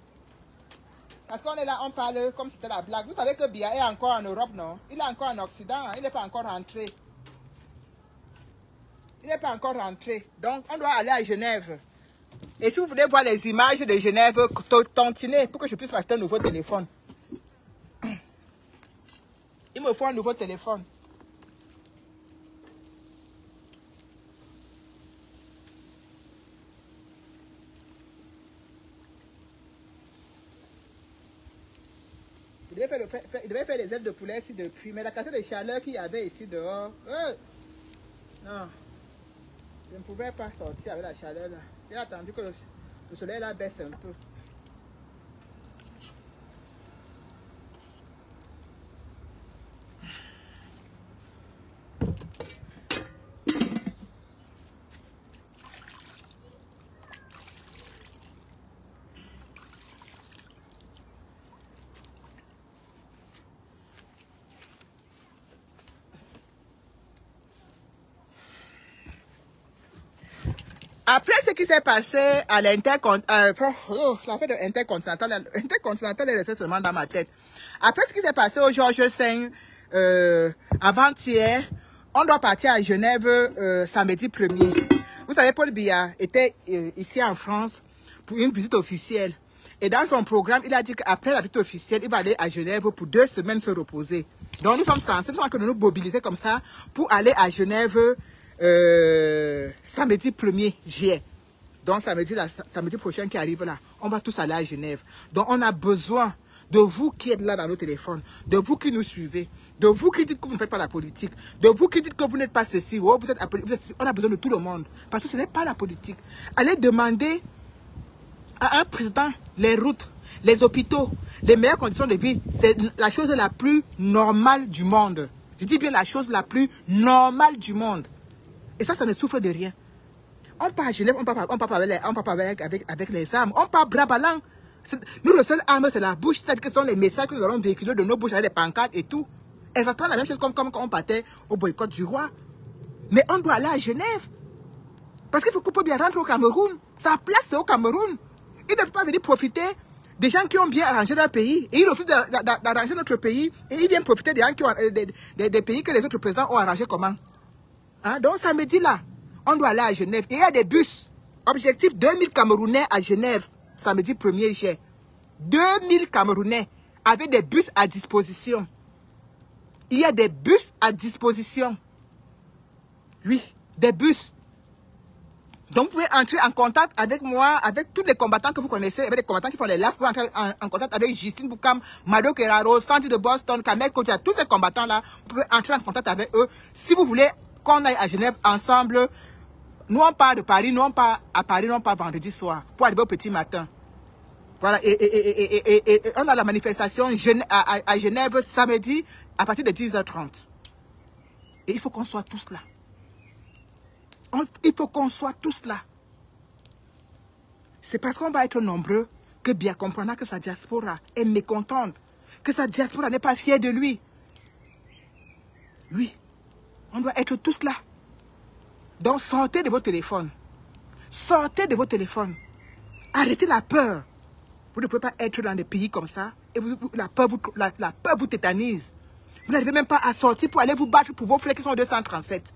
Parce qu'on est là, on parle comme si c'était la blague. Vous savez que Biya est encore en Europe, non? Il est encore en Occident, il n'est pas encore rentré. Il n'est pas encore rentré. Donc, on doit aller à Genève. Et si vous voulez voir les images de Genève, tontinez pour que je puisse m'acheter un nouveau téléphone. Il me faut un nouveau téléphone. Il devait faire les ailes de poulet ici depuis, mais la quantité de chaleur qu'il y avait ici dehors, non, je ne pouvais pas sortir avec la chaleur là. J'ai attendu que le soleil là baisse un peu. Après ce qui s'est passé à l'Intercontinental, l'affaire de l'Intercontinental, l'Intercontinental est resté seulement dans ma tête. Après ce qui s'est passé au Georges V, avant-hier, on doit partir à Genève samedi 1er. Vous savez, Paul Biya était ici en France pour une visite officielle. Et dans son programme, il a dit qu'après la visite officielle, il va aller à Genève pour 2 semaines se reposer. Donc nous sommes censés nous mobiliser comme ça pour aller à Genève samedi 1er juillet. Donc samedi prochain qui arrive là, on va tous aller à Genève. Donc on a besoin de vous qui êtes là dans nos téléphones, de vous qui nous suivez, de vous qui dites que vous ne faites pas la politique, de vous qui dites que vous n'êtes pas ceci, oh, vous êtes, on a besoin de tout le monde. Parce que ce n'est pas la politique. Allez demander à un président les routes, les hôpitaux, les meilleures conditions de vie. C'est la chose la plus normale du monde. Je dis bien la chose la plus normale du monde. Et ça ne souffre de rien. On part à Genève, on part avec les armes. On part bras ballants. Nous, le seul arme, c'est la bouche. C'est-à-dire que ce sont les messages que nous allons véhiculer de nos bouches avec des pancartes et tout. Exactement la même chose comme quand on partait au boycott du roi. Mais on doit aller à Genève. Parce qu'il faut qu'on puisse bien rentrer au Cameroun. Sa place, c'est au Cameroun. Il ne peut pas venir profiter Des gens qui ont bien arrangé leur pays, et ils refusent d'arranger notre pays, et ils viennent profiter des gens qui ont, des pays que les autres présidents ont arrangé comment? Hein? Donc samedi là, on doit aller à Genève. Et il y a des bus. Objectif 2000 Camerounais à Genève, samedi 1er juillet. 2000 Camerounais avec des bus à disposition. Il y a des bus à disposition. Oui, des bus. Donc, vous pouvez entrer en contact avec moi, avec tous les combattants que vous connaissez, avec les combattants qui font les lives. Vous pouvez entrer en contact avec Justine Boukam, Mado Keraro, Sandy de Boston, Kamel Kotia, tous ces combattants-là. Vous pouvez entrer en contact avec eux. Si vous voulez qu'on aille à Genève ensemble, nous on part de Paris, nous on part à Paris, nous on part vendredi soir, pour arriver au petit matin. Voilà, et on a la manifestation à Genève samedi à partir de 10h30. Et il faut qu'on soit tous là. Il faut qu'on soit tous là. C'est parce qu'on va être nombreux que bien comprendra que sa diaspora est mécontente, que sa diaspora n'est pas fière de lui. Oui, on doit être tous là. Donc sortez de vos téléphones. Sortez de vos téléphones. Arrêtez la peur. Vous ne pouvez pas être dans des pays comme ça et la peur vous tétanise. Vous n'arrivez même pas à sortir pour aller vous battre pour vos frères qui sont au 237.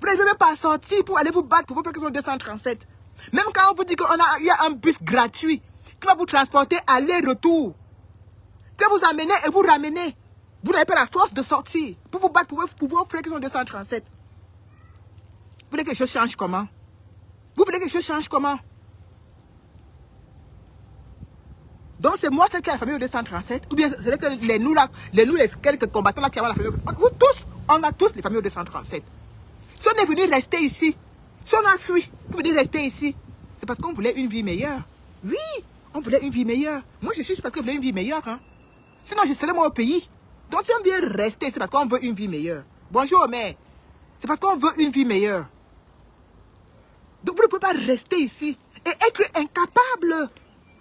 Vous n'arrivez même pas à sortir pour aller vous battre pour vos frères qui sont au 237. Même quand on vous dit qu'il y a un bus gratuit qui va vous transporter aller-retour, qui va vous amener et vous ramener. Vous n'avez pas la force de sortir pour vous battre pour vos frères qui sont au 237. Vous voulez que les choses changent comment? Vous voulez que les choses changent comment? Donc c'est moi celle qui a la famille au 237, ou bien c'est que les quelques combattants là qui ont la famille. Vous tous, on a tous les familles au 237. Si on est venu rester ici, si on a fui, pour venir rester ici, c'est parce qu'on voulait une vie meilleure. Oui, on voulait une vie meilleure. Moi je suis parce que je voulais une vie meilleure. Hein. Sinon je serais moi au pays. Donc si on vient rester, c'est parce qu'on veut une vie meilleure. Bonjour mais c'est parce qu'on veut une vie meilleure. Donc vous ne pouvez pas rester ici et être incapable.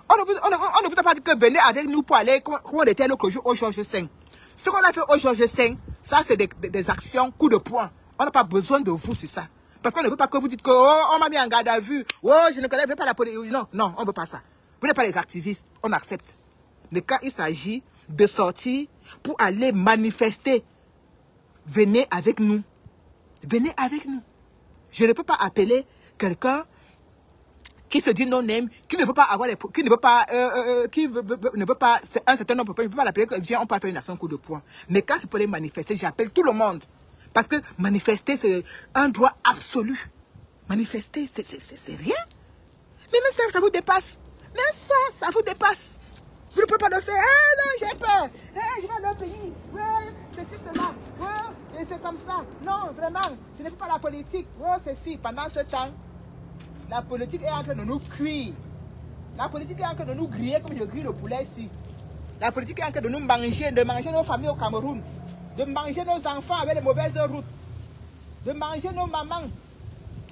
On ne vous a pas dit que venez avec nous pour aller, comme on était l'autre jour au Georges V. Ce qu'on a fait au Georges V, ça c'est des actions, coups de poing. On n'a pas besoin de vous sur ça. Parce qu'on ne veut pas que vous dites que oh, on m'a mis en garde à vue. Oh, je ne connais pas la police. Non, non, on ne veut pas ça. Vous n'êtes pas les activistes, on accepte. Mais quand il s'agit de sortir pour aller manifester, venez avec nous. Venez avec nous. Je ne peux pas appeler quelqu'un qui se dit non-name, qui ne veut pas avoir les, qui ne veut pas, ne veut pas, c'est un certain nombre, je ne peux pas l'appeler, viens, on peut faire une action coup de poing. Mais quand c'est pour les manifester, j'appelle tout le monde. Parce que manifester, c'est un droit absolu. Manifester, c'est rien. Mais même ça vous dépasse. Même ça vous dépasse. Vous ne pouvez pas le faire. Ah non, j'ai peur. Je vais dans le pays. Ouais, ceci, cela. Ouais, et c'est comme ça. Non, vraiment, je ne fais pas la politique. Ouais, ceci. Pendant ce temps, la politique est en train de nous cuire. La politique est en train de nous griller comme je grille le poulet ici. La politique est en train de nous manger, de manger nos familles au Cameroun, de manger nos enfants avec les mauvaises routes, de manger nos mamans.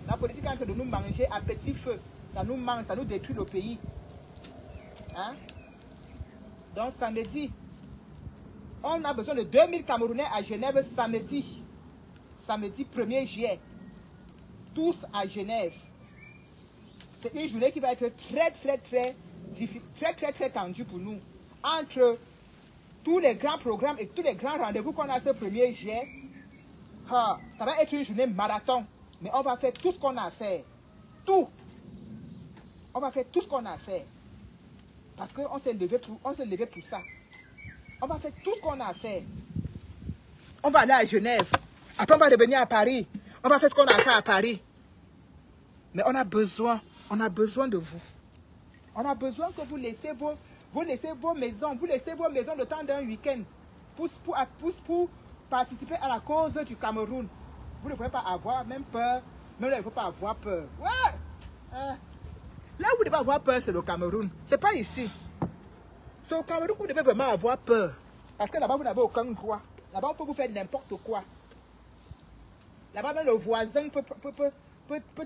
La politique est en train de nous manger à petit feu. Ça nous mange, ça nous détruit le pays. Hein? Donc samedi, on a besoin de 2000 Camerounais à Genève samedi. Samedi 1er juillet. Tous à Genève. C'est une journée qui va être très tendue pour nous. Entre tous les grands programmes et tous les grands rendez-vous qu'on a ce 1er juillet, ça va être une journée marathon. Mais on va faire tout ce qu'on a à faire. Tout. On va faire tout ce qu'on a à faire. Parce qu'on s'est levé pour ça. On va faire tout ce qu'on a à faire. On va aller à Genève. Après, on va revenir à Paris. On va faire ce qu'on a à faire à Paris. Mais on a besoin de vous. On a besoin que vous laissez vos maisons. Vous laissez vos maisons le temps d'un week-end pour participer à la cause du Cameroun. Vous ne pouvez pas avoir même peur. Même là, il ne faut pas avoir peur. Ouais. Là où vous devez avoir peur, c'est le Cameroun. Ce n'est pas ici. C'est au Cameroun que vous devez vraiment avoir peur. Parce que là-bas, vous n'avez aucun droit. Là-bas, on peut vous faire n'importe quoi. Là-bas, même le voisin peut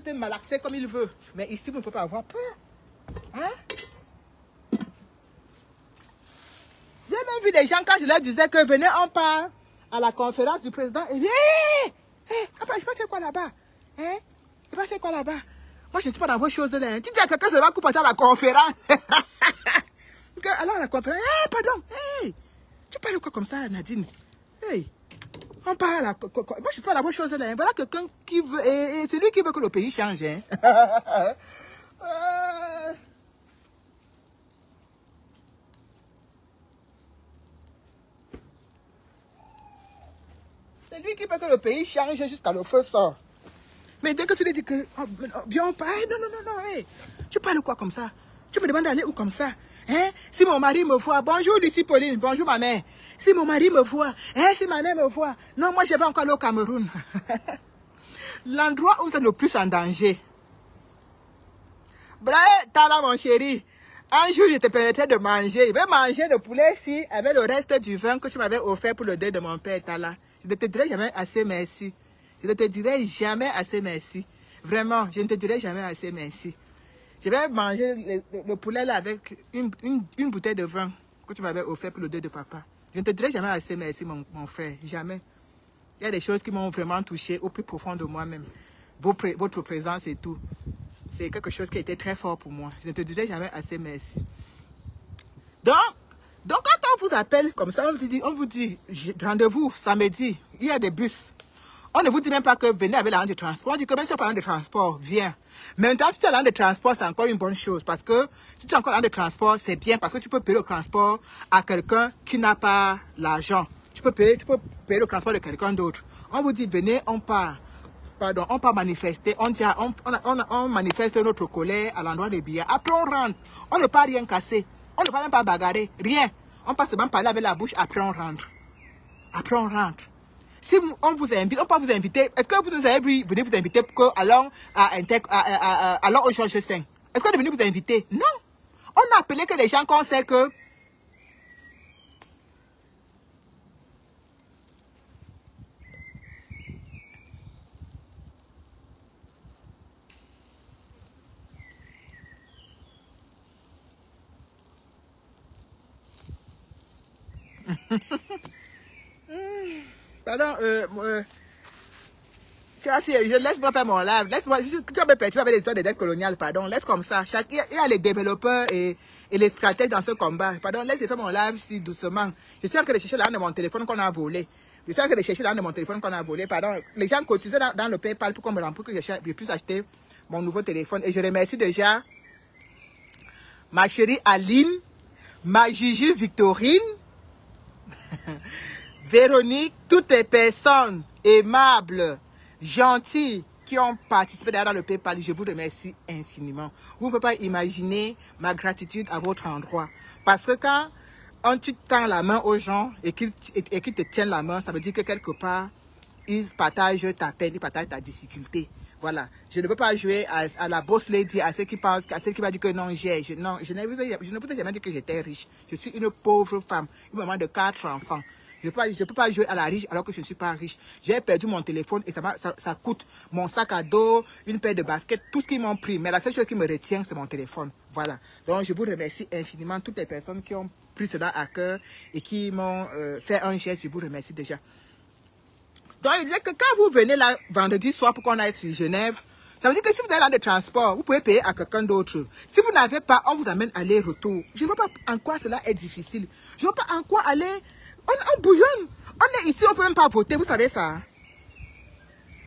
te malaxer comme il veut. Mais ici, vous ne pouvez pas avoir peur. Hein? J'ai même vu des gens, quand je leur disais que venez, on part à la conférence du président. Et je vais faire quoi là-bas? Hein? Je vais faire quoi là-bas? Moi, je ne suis pas dans vos choses là. Tu dis à quelqu'un, je vais couper à la conférence. Alors on a compris. Hey, pardon. Hey, tu parles quoi comme ça, Nadine? Hey, on parle à... Moi, je parle la bonne chose là. Voilà quelqu'un qui veut... Et c'est lui qui veut que le pays change. Hein. C'est lui qui veut que le pays change jusqu'à le feu sort. Mais dès que tu lui dis que... Oh, bien, on parle... Non, non, non, non. Hey. Tu parles quoi comme ça? Tu me demandes d'aller où comme ça? Hein? Si mon mari me voit... Bonjour, Lucie Pauline. Bonjour, ma mère. Si mon mari me voit... Hein? Si ma mère me voit... Non, moi, je vais encore aller au Cameroun. L'endroit où vous êtes le plus en danger. Bref, Tala, mon chéri. Un jour, je te permettrai de manger. Je vais manger le poulet ici avec le reste du vin que tu m'avais offert pour le deuil de mon père, Tala. Je ne te dirai jamais assez merci. Je ne te dirai jamais assez merci. Vraiment, je ne te dirai jamais assez merci. Je vais manger le poulet là avec une bouteille de vin que tu m'avais offert pour le deuil de papa. Je ne te dirai jamais assez merci, mon frère. Jamais. Il y a des choses qui m'ont vraiment touché au plus profond de moi-même. Votre présence et tout. C'est quelque chose qui a été très fort pour moi. Je ne te dirai jamais assez merci. Donc quand on vous appelle comme ça, on vous dit rendez-vous samedi, il y a des bus. On ne vous dit même pas que venez avec l'argent de transport. On dit que même si tu as pas de transport, viens. Maintenant, si tu as l'argent de transport, c'est encore une bonne chose. Parce que si tu as encore l'argent de transport, c'est bien. Parce que tu peux payer le transport à quelqu'un qui n'a pas l'argent. Tu peux payer le transport de quelqu'un d'autre. On vous dit, venez, on part. Pardon, on part manifester. On manifeste notre colère à l'endroit des billets. Après, on rentre. On ne peut rien casser. On ne peut même pas bagarrer. Rien. On passe seulement parler avec la bouche. Après, on rentre. Après, on rentre. Si on vous invite, on peut vous inviter. Est-ce que vous nous avez vu venir vous inviter pour que allons au Georges V? Est-ce qu'on est venu vous inviter? Non. On a appelé que les gens qu'on sait que... Pardon, laisse-moi faire mon live. Laisse-moi, tu vas me perturber avec les histoires des dettes coloniales, pardon. Laisse comme ça. Il y a les développeurs et les stratèges dans ce combat. Pardon, laisse-moi faire mon live si doucement. Je suis en train de chercher l'argent de mon téléphone qu'on a volé. Je suis en train de chercher l'argent de mon téléphone qu'on a volé. Pardon, les gens cotisaient dans le PayPal pour qu'on me rembourse, que je puisse acheter mon nouveau téléphone. Et je remercie déjà ma chérie Aline, ma Gigi Victorine, Véronique, toutes les personnes aimables, gentilles qui ont participé dans le PayPal, je vous remercie infiniment. Vous ne pouvez pas imaginer ma gratitude à votre endroit. Parce que quand tu tends la main aux gens et qu'ils te tiennent la main, ça veut dire que quelque part, ils partagent ta peine, ils partagent ta difficulté. Voilà. Je ne peux pas jouer à la boss lady, à ceux qui pensent, à ceux qui vont dire que non, je ne vous ai jamais dit que j'étais riche. Je suis une pauvre femme, une maman de 4 enfants. Je ne peux pas jouer à la riche alors que je ne suis pas riche. J'ai perdu mon téléphone et ça coûte mon sac à dos, une paire de baskets, tout ce qu'ils m'ont pris. Mais la seule chose qui me retient, c'est mon téléphone. Voilà. Donc, je vous remercie infiniment toutes les personnes qui ont pris cela à cœur et qui m'ont fait un geste. Je vous remercie déjà. Donc, il disait que quand vous venez là vendredi soir pour qu'on aille sur Genève, ça veut dire que si vous avez des transports, vous pouvez payer à quelqu'un d'autre. Si vous n'avez pas, on vous amène aller-retour. Je ne vois pas en quoi cela est difficile. Je ne vois pas en quoi aller... On bouillonne. On est ici, on ne peut même pas voter, vous savez ça.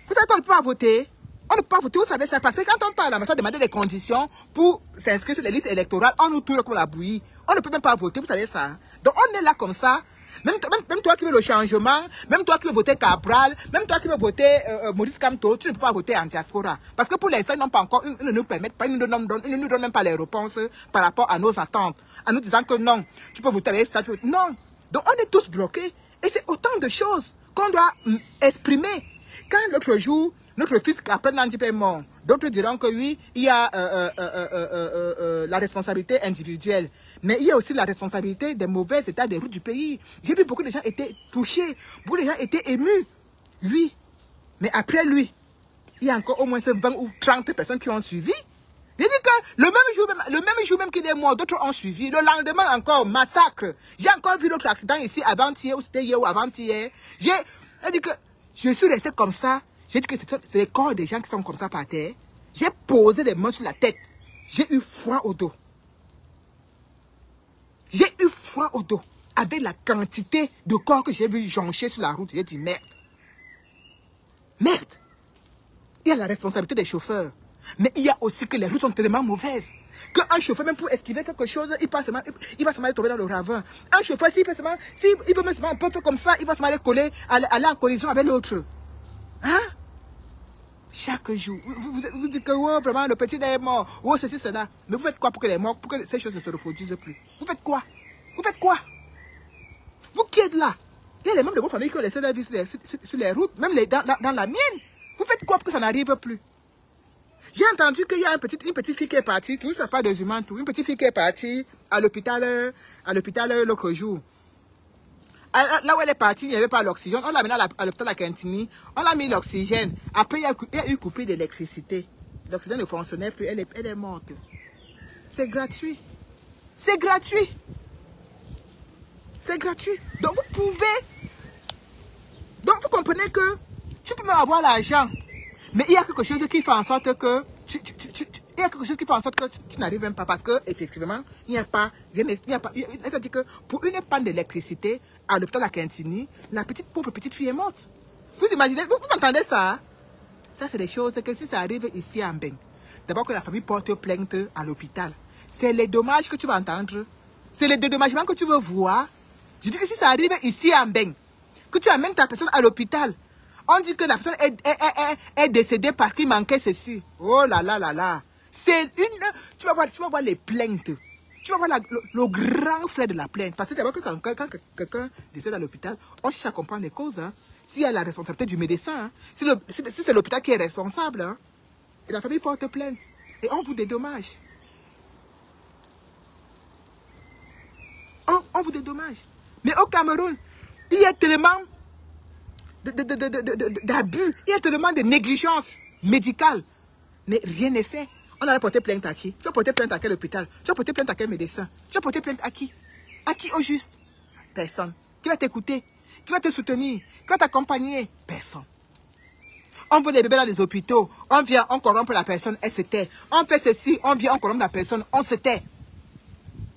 Vous savez qu'on ne peut pas voter. On ne peut pas voter, vous savez ça. Parce que quand on parle à la maison, demander des conditions pour s'inscrire sur les listes électorales, on nous tourne comme la bouillie. On ne peut même pas voter, vous savez ça. Donc on est là comme ça. Même toi qui veux le changement, même toi qui veux voter Cabral, même toi qui veux voter Maurice Kamto, tu ne peux pas voter en diaspora. Parce que pour l'instant, ils n'ont pas encore, ils ne nous permettent pas, ils ne nous donnent même pas les réponses par rapport à nos attentes. En nous disant que non, tu peux voter avec ça, non. Donc on est tous bloqués. Et c'est autant de choses qu'on doit exprimer. Quand l'autre jour, notre fils après Nandip est mort, d'autres diront que oui, il y a la responsabilité individuelle. Mais il y a aussi la responsabilité des mauvais états des routes du pays. J'ai vu beaucoup de gens étaient touchés, beaucoup de gens étaient émus. Lui. Mais après lui, il y a encore au moins 20 ou 30 personnes qui ont suivi. J'ai dit que le même jour même qu'il est mort, d'autres ont suivi. Le lendemain encore, massacre. J'ai encore vu d'autres accidents ici avant-hier, ou c'était hier ou avant-hier. J'ai dit que je suis resté comme ça. J'ai dit que c'est les corps des gens qui sont comme ça par terre. J'ai posé les mains sur la tête. J'ai eu froid au dos. J'ai eu froid au dos. Avec la quantité de corps que j'ai vu joncher sur la route, j'ai dit merde. Merde. Il y a la responsabilité des chauffeurs. Mais il y a aussi que les routes sont tellement mauvaises. Qu'un chauffeur, même pour esquiver quelque chose, il va se tomber dans le ravin. Un chauffeur, s'il veut même un peu faire comme ça, il va se coller, aller en collision avec l'autre. Hein? Chaque jour. Vous dites que oh, vraiment le petit est mort. Oh, ceci, cela. Mais vous faites quoi pour que les morts, pour que ces choses ne se reproduisent plus? Vous faites quoi? Vous faites quoi? Vous qui êtes là? Il y a les membres de vos familles qui ont laissé leur vie sur les routes, même dans la mienne. Vous faites quoi pour que ça n'arrive plus? J'ai entendu qu'il y a une petite fille qui est partie, tout ça pas des humains, tout. Une petite fille qui est partie à l'hôpital l'autre jour. Là où elle est partie, il n'y avait pas l'oxygène. On l'a mis à l'hôpital à Quintini. On l'a mis l'oxygène. Après, il y a eu coupé d'électricité. L'oxygène ne fonctionnait plus. Elle est morte. C'est gratuit. C'est gratuit. C'est gratuit. Donc, vous pouvez. Donc, vous comprenez que tu peux même avoir l'argent. Mais il y a quelque chose qui fait en sorte que il y a quelque chose qui fait en sorte que tu n'arrives même pas parce que effectivement il n'y a pas, c'est-à-dire que pour une panne d'électricité à l'hôpital à Quintini, la pauvre petite fille est morte. Vous imaginez, vous entendez ça? Ça c'est des choses que si ça arrive ici en Ben, d'abord que la famille porte plainte à l'hôpital, c'est les dommages que tu vas entendre, c'est les dédommagements que tu veux voir. Je dis que si ça arrive ici en Ben, que tu amènes ta personne à l'hôpital, on dit que la personne est décédée parce qu'il manquait ceci. Oh là là là là. C'est une... Tu vas voir les plaintes. Tu vas voir le grand frère de la plainte. Parce que d'abord, quand quelqu'un décède à l'hôpital, on cherche à comprendre les causes. Hein. S'il y a la responsabilité du médecin, hein. Si c'est l'hôpital qui est responsable, hein. Et la famille porte plainte. Et on vous dédommage. On vous dédommage. Mais au Cameroun, il y a tellement d'abus, il y a tellement de négligence médicale. Mais rien n'est fait. On a porté plainte à qui? Tu as porté plainte à quel hôpital? Tu as porté plainte à quel médecin? Tu as porté plainte à qui? À qui au juste? Personne. Qui va t'écouter? Qui va te soutenir? Qui va t'accompagner? Personne. On veut des bébés dans les hôpitaux. On vient, on corrompt la personne, elle se tait. On fait ceci, on vient, on corrompt la personne, on se tait.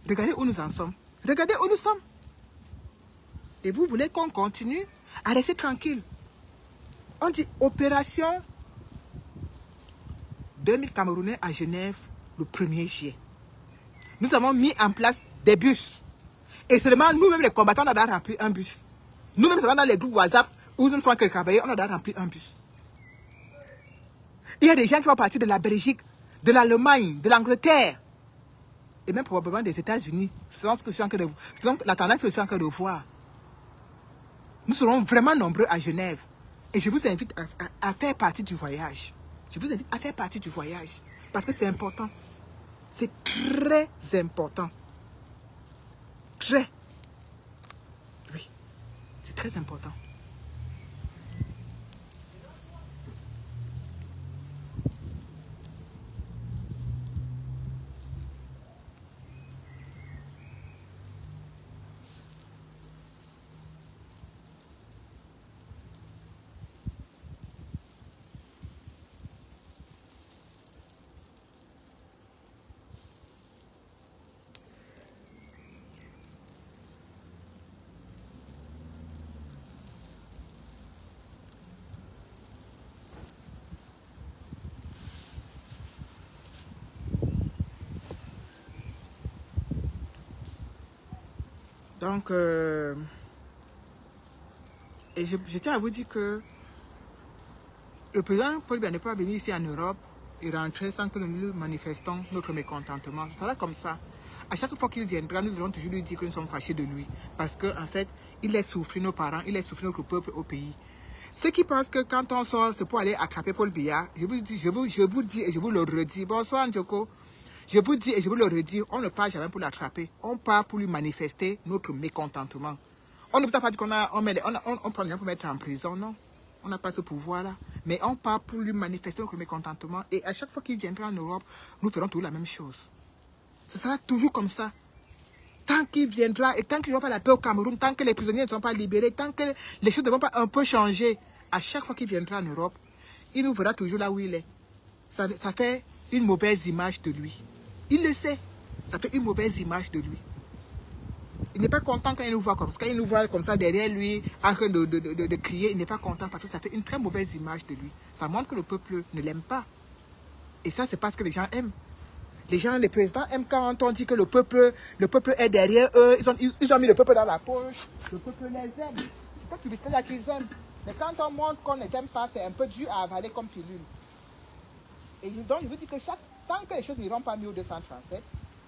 Regardez où nous en sommes. Regardez où nous sommes. Et vous voulez qu'on continue à rester tranquille? On dit opération 2000 Camerounais à Genève le 1er juillet. Nous avons mis en place des bus. Et seulement nous-mêmes les combattants, on a rempli un bus. Nous-mêmes dans les groupes WhatsApp où nous faisons travailler, on a rempli un bus. Il y a des gens qui vont partir de la Belgique, de l'Allemagne, de l'Angleterre. Et même probablement des États-Unis. Selon la tendance que je suis en train de voir. Nous serons vraiment nombreux à Genève. Et je vous invite à faire partie du voyage. Je vous invite à faire partie du voyage. Parce que c'est important. C'est très important. Très. Oui. C'est très important. Donc, et je tiens à vous dire que le président Paul Biya n'est pas venu ici en Europe et rentrer sans que nous manifestons notre mécontentement. Ce sera comme ça. À chaque fois qu'il viendra, nous allons toujours lui dire que nous sommes fâchés de lui. Parce qu'en fait, il laisse souffrir nos parents, il laisse souffrir notre peuple au pays. Ceux qui pensent que quand on sort, c'est pour aller attraper Paul Biya, je vous dis et je vous le redis. Bonsoir, Ndjoko. Je vous dis et je vous le redis, on ne part jamais pour l'attraper. On part pour lui manifester notre mécontentement. On ne vous a pas dit qu'on prend les gens pour mettre en prison, non. On n'a pas ce pouvoir-là. Mais on part pour lui manifester notre mécontentement. Et à chaque fois qu'il viendra en Europe, nous ferons toujours la même chose. Ce sera toujours comme ça. Tant qu'il viendra et tant qu'il n'y aura pas la paix au Cameroun, tant que les prisonniers ne sont pas libérés, tant que les choses ne vont pas un peu changer, à chaque fois qu'il viendra en Europe, il nous verra toujours là où il est. Ça fait une mauvaise image de lui. Il le sait. Ça fait une mauvaise image de lui. Il n'est pas content quand il nous voit comme ça. Quand il nous voit comme ça derrière lui, en train de crier, il n'est pas content parce que ça fait une très mauvaise image de lui. Ça montre que le peuple ne l'aime pas. Et ça, c'est parce que les gens aiment. Les gens, les présidents aiment quand on dit que le peuple est derrière eux. Ils ont mis le peuple dans la poche. Le peuple les aime. C'est ça publicité-là qu'ils aiment. Mais quand on montre qu'on ne t'aime pas, c'est un peu dur à avaler comme pilule. Et donc, je vous dis que tant que les choses n'iront pas mieux au 237,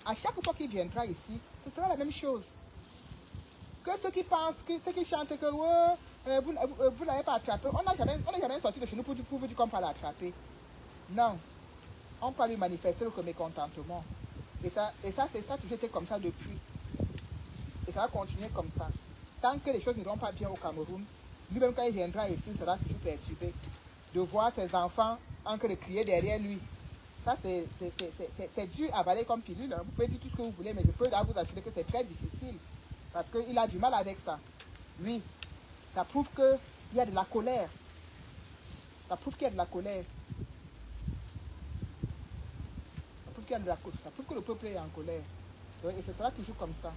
à chaque fois qu'il viendra ici, ce sera la même chose. Que ceux qui pensent, ceux qui chantent que vous n'avez pas attrapé, on n'a jamais sorti de chez nous pour vous dire qu'on peut l'attraper. Non. On peut lui manifester le mécontentement. Et ça a toujours été comme ça depuis. Et ça va continuer comme ça. Tant que les choses n'iront pas bien au Cameroun, lui-même quand il viendra ici, il sera toujours perturbé. De voir ses enfants en train de crier derrière lui. Ça, c'est dur à avaler comme pilule. Hein. Vous pouvez dire tout ce que vous voulez, mais je peux vous assurer que c'est très difficile. Parce qu'il a du mal avec ça. Oui. Ça prouve qu'il y a de la colère. Ça prouve qu'il y a de la colère. Ça prouve que le peuple est en colère. Donc, et ce sera toujours comme ça.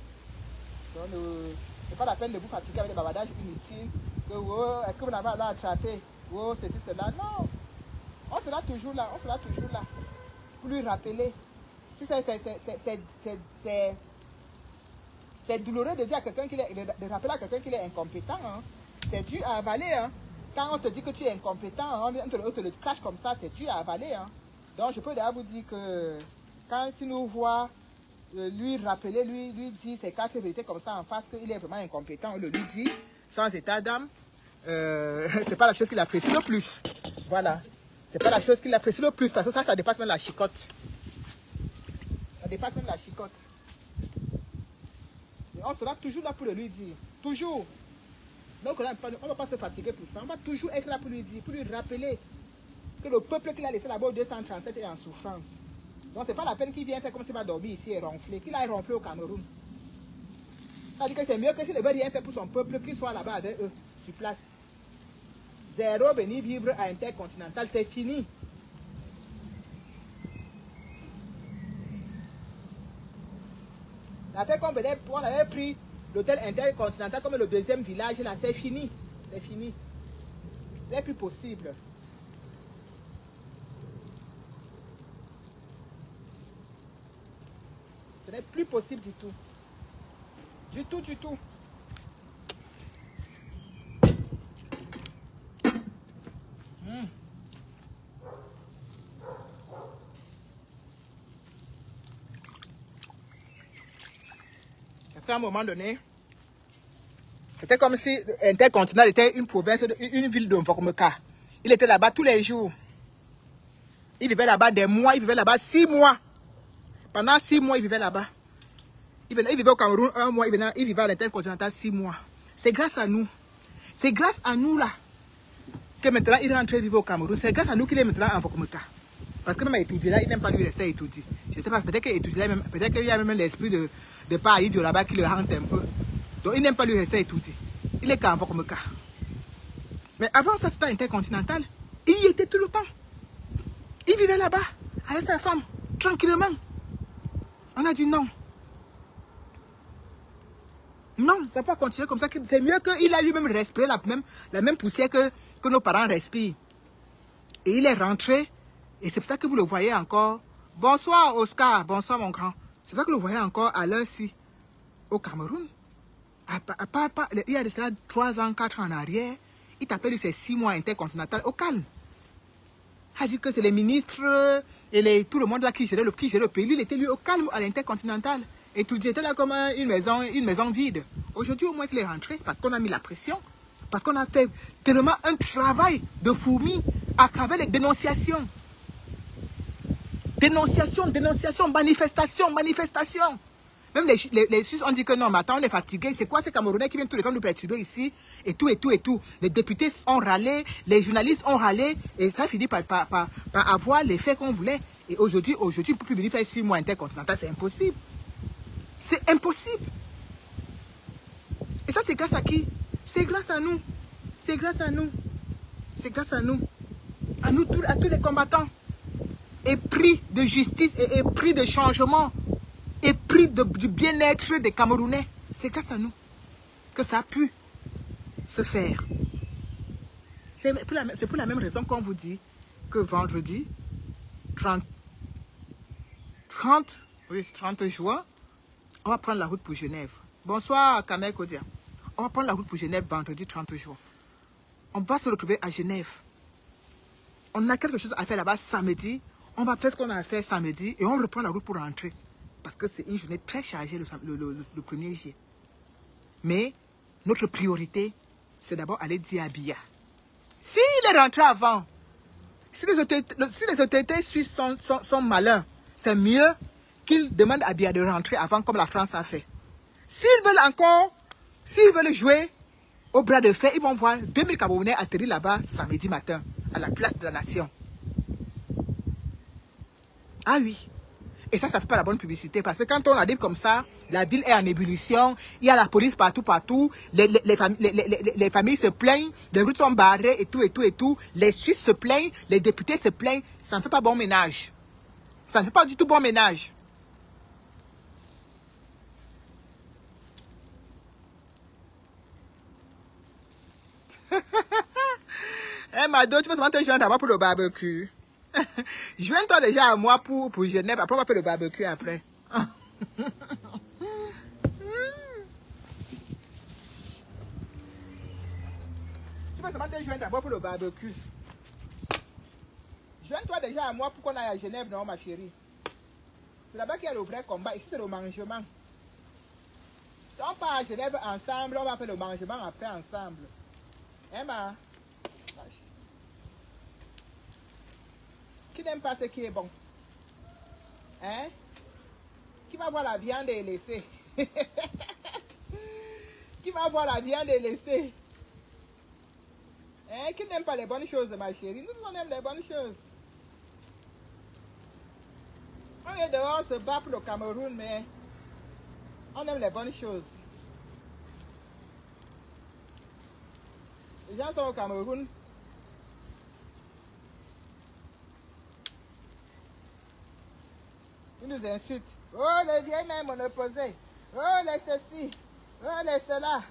Donc, c'est pas la peine de vous fatiguer avec des bavardages inutiles. Que, oh, est-ce que vous n'avez pas à attraper? Oh, c'est cela. Non. On sera toujours là. On sera toujours là. Pour lui rappeler. C'est douloureux de dire à quelqu'un de rappeler à quelqu'un qu'il est incompétent. Hein. C'est dur à avaler. Hein. Quand on te dit que tu es incompétent, on te le crache comme ça, c'est dur à avaler. Hein. Donc, je peux déjà vous dire que quand il nous voit, lui rappeler, lui dire ces quatre vérités comme ça en face, qu'il est vraiment incompétent, on le lui dit, sans état d'âme, c'est pas la chose qu'il apprécie le plus. Voilà. C'est pas la chose qu'il apprécie le plus, parce que ça dépasse même la chicotte. Ça dépasse même la chicotte. Et on sera toujours là pour le lui dire. Toujours. Donc là, on ne va pas se fatiguer pour ça. On va toujours être là pour lui dire, pour lui rappeler que le peuple qu'il a laissé là-bas au 237 est en souffrance. Donc c'est pas la peine qu'il vienne faire comme s'il va dormir ici et ronfler. Qu'il aille ronfler au Cameroun. Ça dit que c'est mieux que s'il ne veut rien faire pour son peuple, qu'il soit là-bas avec eux, sur place. Zéro venir vivre à Intercontinental, c'est fini. La fait qu'on avait pris l'hôtel Intercontinental comme le deuxième village, là, c'est fini. C'est fini. Ce n'est plus possible. Ce n'est plus possible du tout. Du tout, du tout. Parce qu'à un moment donné, c'était comme si Intercontinental était une province, une ville de Mvokomeka. Il était là-bas tous les jours. Il vivait là-bas des mois, il vivait là-bas 6 mois. Pendant 6 mois, il vivait là-bas. Il vivait au Cameroun 1 mois, il vivait à l'Intercontinental 6 mois. C'est grâce à nous. C'est grâce à nous là que maintenant il est rentré vivre au Cameroun. C'est grâce à nous qu'il est maintenant en Mvokomeka. Parce que même à étudier là, il n'aime pas lui rester à étudier. Je ne sais pas, peut-être qu'il y a même l'esprit de pas idiot là-bas qui le hante un peu. Donc il n'aime pas lui rester à étudier. Il est qu'à Mvokomeka. Mais avant ça, c'était Intercontinental. Il y était tout le temps. Il vivait là-bas avec sa femme, tranquillement. On a dit non. Non, ça ne peut pas continuer comme ça. C'est mieux qu'il a lui-même respiré la même poussière que nos parents respirent. Et il est rentré. Et c'est pour ça que vous le voyez encore. Bonsoir Oscar, bonsoir mon grand. C'est pour ça que vous le voyez encore à l'heure-ci au Cameroun. Il y a de cela 3 ans, 4 ans en arrière. Il t'appelle ces 6 mois Intercontinental au calme. Il a dit que c'est les ministres et tout le monde là qui gérait le pays. Il était lui au calme à l'Intercontinental. Et tout était là comme une maison vide. Aujourd'hui, au moins, il est rentré parce qu'on a mis la pression. Parce qu'on a fait tellement un travail de fourmi à travers les dénonciations. Dénonciation, manifestation. Même les Suisses ont dit que non, mais attends, on est fatigué. C'est quoi ces Camerounais qui viennent tout le temps nous perturber ici? Et tout. Les députés ont râlé, les journalistes ont râlé. Et ça finit par avoir l'effet qu'on voulait. Et aujourd'hui, pour plus venir faire 6 mois Intercontinental, c'est impossible. C'est impossible. Et ça, c'est grâce à qui? C'est grâce à nous. C'est grâce à nous. C'est grâce à nous. À tous les combattants. Épris de justice et épris de changement. Épris du bien-être des Camerounais. C'est grâce à nous que ça a pu se faire. C'est pour la même raison qu'on vous dit que vendredi 30 juin, on va prendre la route pour Genève. Bonsoir Kamel Kodia. On va prendre la route pour Genève vendredi 30 juin. On va se retrouver à Genève. On a quelque chose à faire là-bas samedi. On va faire ce qu'on a fait samedi et on reprend la route pour rentrer. Parce que c'est une journée très chargée le 1er juillet. Mais notre priorité, c'est d'abord aller dire à Biya. S'il est rentré avant, si les autorités suisses sont malins, c'est mieux qu'ils demandent à Biya de rentrer avant comme la France a fait. S'ils veulent jouer au bras de fer, ils vont voir 2000 Camerounais atterrir là-bas samedi matin à la place de la nation. Ah oui. Et ça ne fait pas la bonne publicité. Parce que quand on arrive comme ça, la ville est en ébullition. Il y a la police partout. Les familles se plaignent. Les routes sont barrées et tout. Les Suisses se plaignent. Les députés se plaignent. Ça ne fait pas bon ménage. Ça ne fait pas du tout bon ménage. Eh, Mado, tu vas seulement te joindre à moi pour le barbecue. Joins-toi déjà à moi pour Genève. Après, on va faire le barbecue après. Tu vas seulement te joindre à moi pour le barbecue. Joins-toi déjà à moi pour qu'on aille à Genève, non, ma chérie. C'est là-bas qu'il y a le vrai combat. Ici, c'est le mangement. Si on part à Genève ensemble, on va faire le mangement après ensemble. Emma. Qui n'aime pas ce qui est bon? Hein? Qui va voir la viande et laisser? Qui va voir la viande et laisser? Hein? Qui n'aime pas les bonnes choses, ma chérie? Nous, on aime les bonnes choses. On est dehors, on se bat pour le Cameroun, mais on aime les bonnes choses. Les gens sont au Cameroun. Ils nous insultent. Oh, les vieilles mères monoposées. Oh, les ceci. Oh, les cela.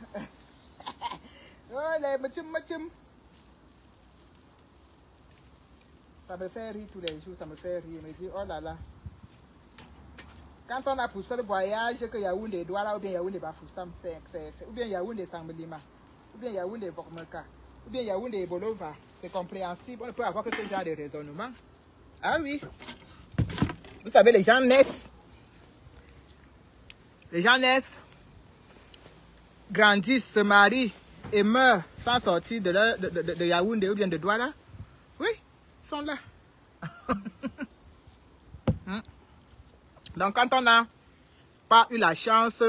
Oh, les machum. Ça me fait rire tous les jours, ça me fait rire. Je me dis, oh là là. Quand on a poussé le voyage, que Yaoundé Douala, ou bien Yaoundé Bafoussam, ou bien Yaoundé Sangbelima, ou bien Yaoundé Vormeka, ou bien Yaoundé Bolova, c'est compréhensible. On ne peut avoir que ce genre de raisonnement. Ah oui. Vous savez, les gens naissent. Les gens naissent, grandissent, se marient et meurent sans sortir de Yaoundé ou bien de Douala. Oui, ils sont là. Donc, quand on n'a pas eu la chance,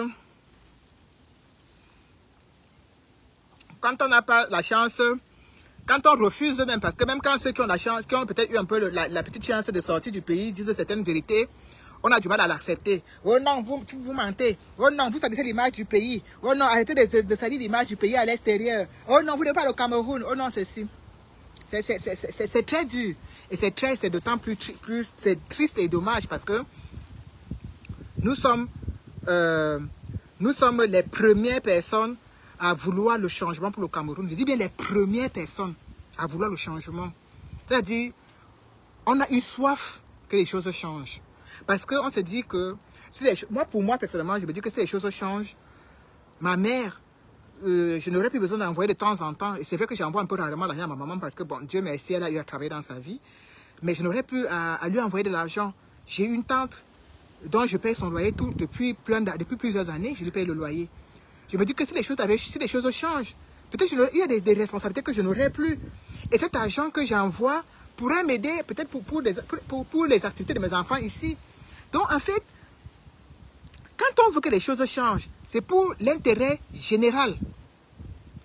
quand on refuse même, parce que même quand ceux qui ont la chance, qui ont peut-être eu un peu la petite chance de sortir du pays, disent certaines vérités, on a du mal à l'accepter. Oh non, vous mentez. Oh non, vous salissez l'image du pays. Oh non, arrêtez de salir l'image du pays à l'extérieur. Oh non, vous n'êtes pas au Cameroun. Oh non, c'est si. C'est très dur. Et c'est d'autant plus triste et dommage parce que nous sommes les premières personnes à vouloir le changement pour le Cameroun. Je dis bien les premières personnes à vouloir le changement. C'est-à-dire, on a eu soif que les choses changent. Parce qu'on se dit que, pour moi personnellement, je me dis que si les choses changent, ma mère, je n'aurais plus besoin d'envoyer de temps en temps. Et c'est vrai que j'envoie un peu rarement l'argent à ma maman parce que, bon, Dieu merci, elle a eu à travailler dans sa vie. Mais je n'aurais plus à lui envoyer de l'argent. J'ai une tante dont je paye son loyer depuis plusieurs années, je lui paye le loyer. Je me dis que si les choses changent, peut-être il y a des responsabilités que je n'aurai plus. Et cet argent que j'envoie pourrait m'aider peut-être pour les activités de mes enfants ici. Donc en fait, quand on veut que les choses changent, c'est pour l'intérêt général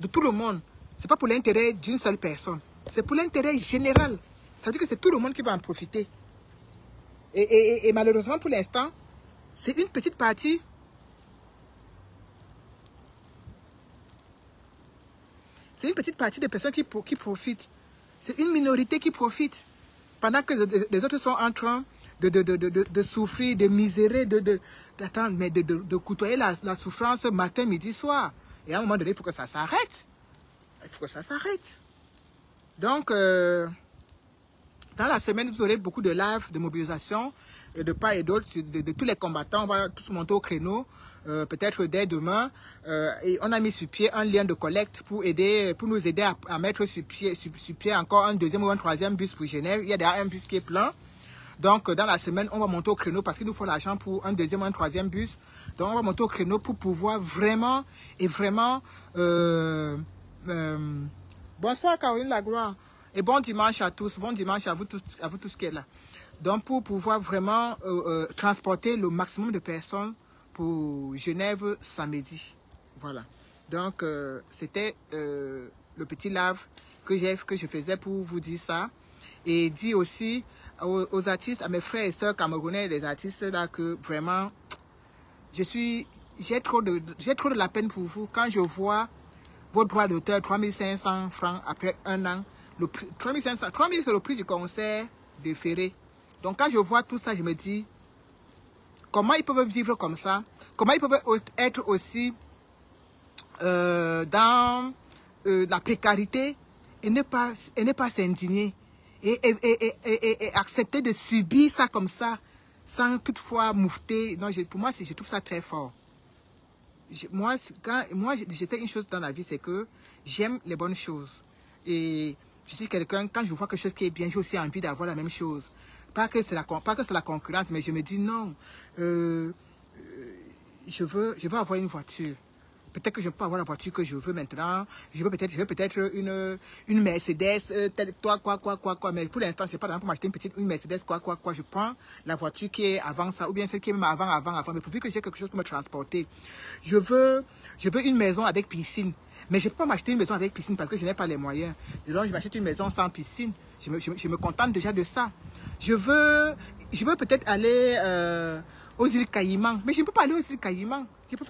de tout le monde. Ce n'est pas pour l'intérêt d'une seule personne. C'est pour l'intérêt général. Ça veut dire que c'est tout le monde qui va en profiter. Et malheureusement, pour l'instant, c'est une petite partie. C'est une petite partie de personnes qui profitent. C'est une minorité qui profite. Pendant que les autres sont en train de souffrir, de misérer, de côtoyer la souffrance matin, midi, soir. Et à un moment donné, il faut que ça s'arrête. Il faut que ça s'arrête. Donc, dans la semaine, vous aurez beaucoup de lives, de mobilisation, de part et d'autre, de tous les combattants. On va tous monter au créneau, peut-être dès demain. Et on a mis sur pied un lien de collecte pour nous aider à mettre sur pied encore un deuxième ou un troisième bus pour Genève. Il y a déjà un bus qui est plein. Donc, dans la semaine, on va monter au créneau parce qu'il nous faut l'argent pour un deuxième ou un troisième bus. Donc, on va monter au créneau pour pouvoir vraiment bonsoir Caroline Lagloire. Et bon dimanche à tous. Bon dimanche à vous tous qui êtes là. Donc, pour pouvoir vraiment transporter le maximum de personnes pour Genève samedi. Voilà. Donc, c'était le petit live que je faisais pour vous dire ça. Et dire aussi aux artistes, à mes frères et sœurs camerounais, les artistes là, que vraiment, j'ai trop de la peine pour vous quand je vois vos droits d'auteur, 3500 francs après un an. 3500, 3000 c'est le prix du concert de Ferré. Donc quand je vois tout ça, je me dis, comment ils peuvent vivre comme ça? Comment ils peuvent être aussi dans la précarité et ne pas s'indigner et accepter de subir ça comme ça, sans toutefois moufter. Non, pour moi, je trouve ça très fort. Moi, je sais une chose dans la vie, c'est que j'aime les bonnes choses. Et je suis quelqu'un, quand je vois quelque chose qui est bien, j'ai aussi envie d'avoir la même chose. Pas que c'est la concurrence, mais je me dis non, je veux avoir une voiture. Peut-être que je peux avoir la voiture que je veux maintenant. Je veux peut-être une Mercedes, quoi. Mais pour l'instant, c'est pas pour m'acheter une Mercedes, quoi. Je prends la voiture qui est avant ça, ou bien celle qui est même avant. Mais pourvu que j'ai quelque chose pour me transporter. Je veux une maison avec piscine. Mais je ne peux pas m'acheter une maison avec piscine parce que je n'ai pas les moyens. Donc, je m'achète une maison sans piscine. Je me contente déjà de ça. Je veux peut-être aller aux îles Caïmans. Mais je ne peux pas aller aux îles Caïmans. Quand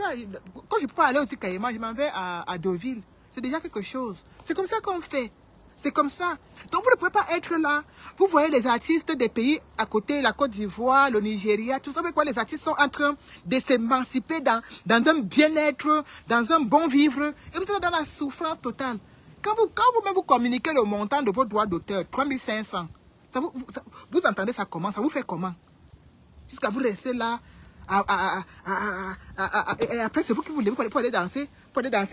je ne peux pas aller aux îles Caïmans, je m'en vais à Deauville. C'est déjà quelque chose. C'est comme ça qu'on fait. C'est comme ça. Donc, vous ne pouvez pas être là. Vous voyez les artistes des pays à côté, la Côte d'Ivoire, le Nigeria, tout ça, avec quoi les artistes sont en train de s'émanciper dans un bien-être, dans un bon vivre. Et vous êtes dans la souffrance totale. Quand vous communiquez le montant de vos droits d'auteur, 3500, vous entendez ça comment? Ça vous fait comment? Jusqu'à vous rester là. Et après, c'est vous qui voulez pour aller danser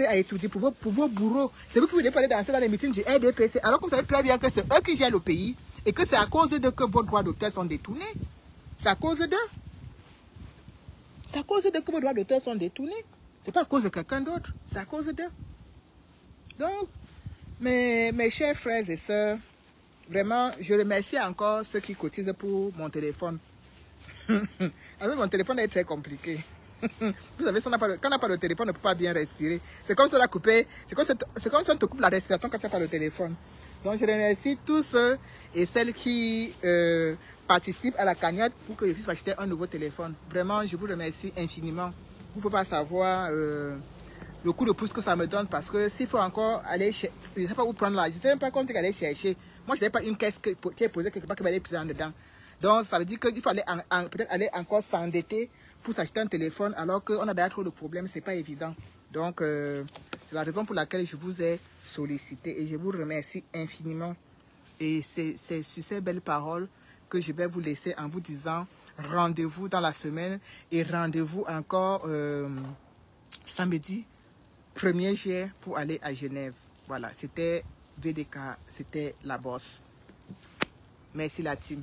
à étudier pour vos bourreaux. C'est vous qui voulez pour aller danser dans les meetings du RDPC. Alors que vous savez très bien que c'est eux qui gèrent le pays et que c'est à cause d'eux que vos droits d'auteur sont détournés. C'est à cause d'eux. C'est à cause d'eux que vos droits d'auteur sont détournés. C'est pas à cause de quelqu'un d'autre. C'est à cause d'eux. Donc, mes chers frères et sœurs, vraiment, je remercie encore ceux qui cotisent pour mon téléphone. Avec mon téléphone est très compliqué. Vous savez, quand on n'a pas le téléphone, on ne peut pas bien respirer. C'est comme si on a coupé. C'est comme si on te coupe la respiration quand tu n'as pas le téléphone. Donc je remercie tous ceux et celles qui participent à la cagnotte pour que je puisse acheter un nouveau téléphone. Vraiment, je vous remercie infiniment. Vous ne pouvez pas savoir le coup de pouce que ça me donne parce que s'il faut encore aller chercher, je ne sais pas où prendre là, je ne sais même pas comment aller chercher. Moi, je n'avais pas une caisse qui est posée quelque part qui va aller plus en dedans. Donc, ça veut dire qu'il faut peut-être aller encore s'endetter pour s'acheter un téléphone alors qu'on a déjà trop de problèmes, ce n'est pas évident. Donc, c'est la raison pour laquelle je vous ai sollicité et je vous remercie infiniment. Et c'est sur ces belles paroles que je vais vous laisser en vous disant rendez-vous dans la semaine et rendez-vous encore samedi 1er juillet pour aller à Genève. Voilà, c'était VDK, c'était la bosse. Merci la team.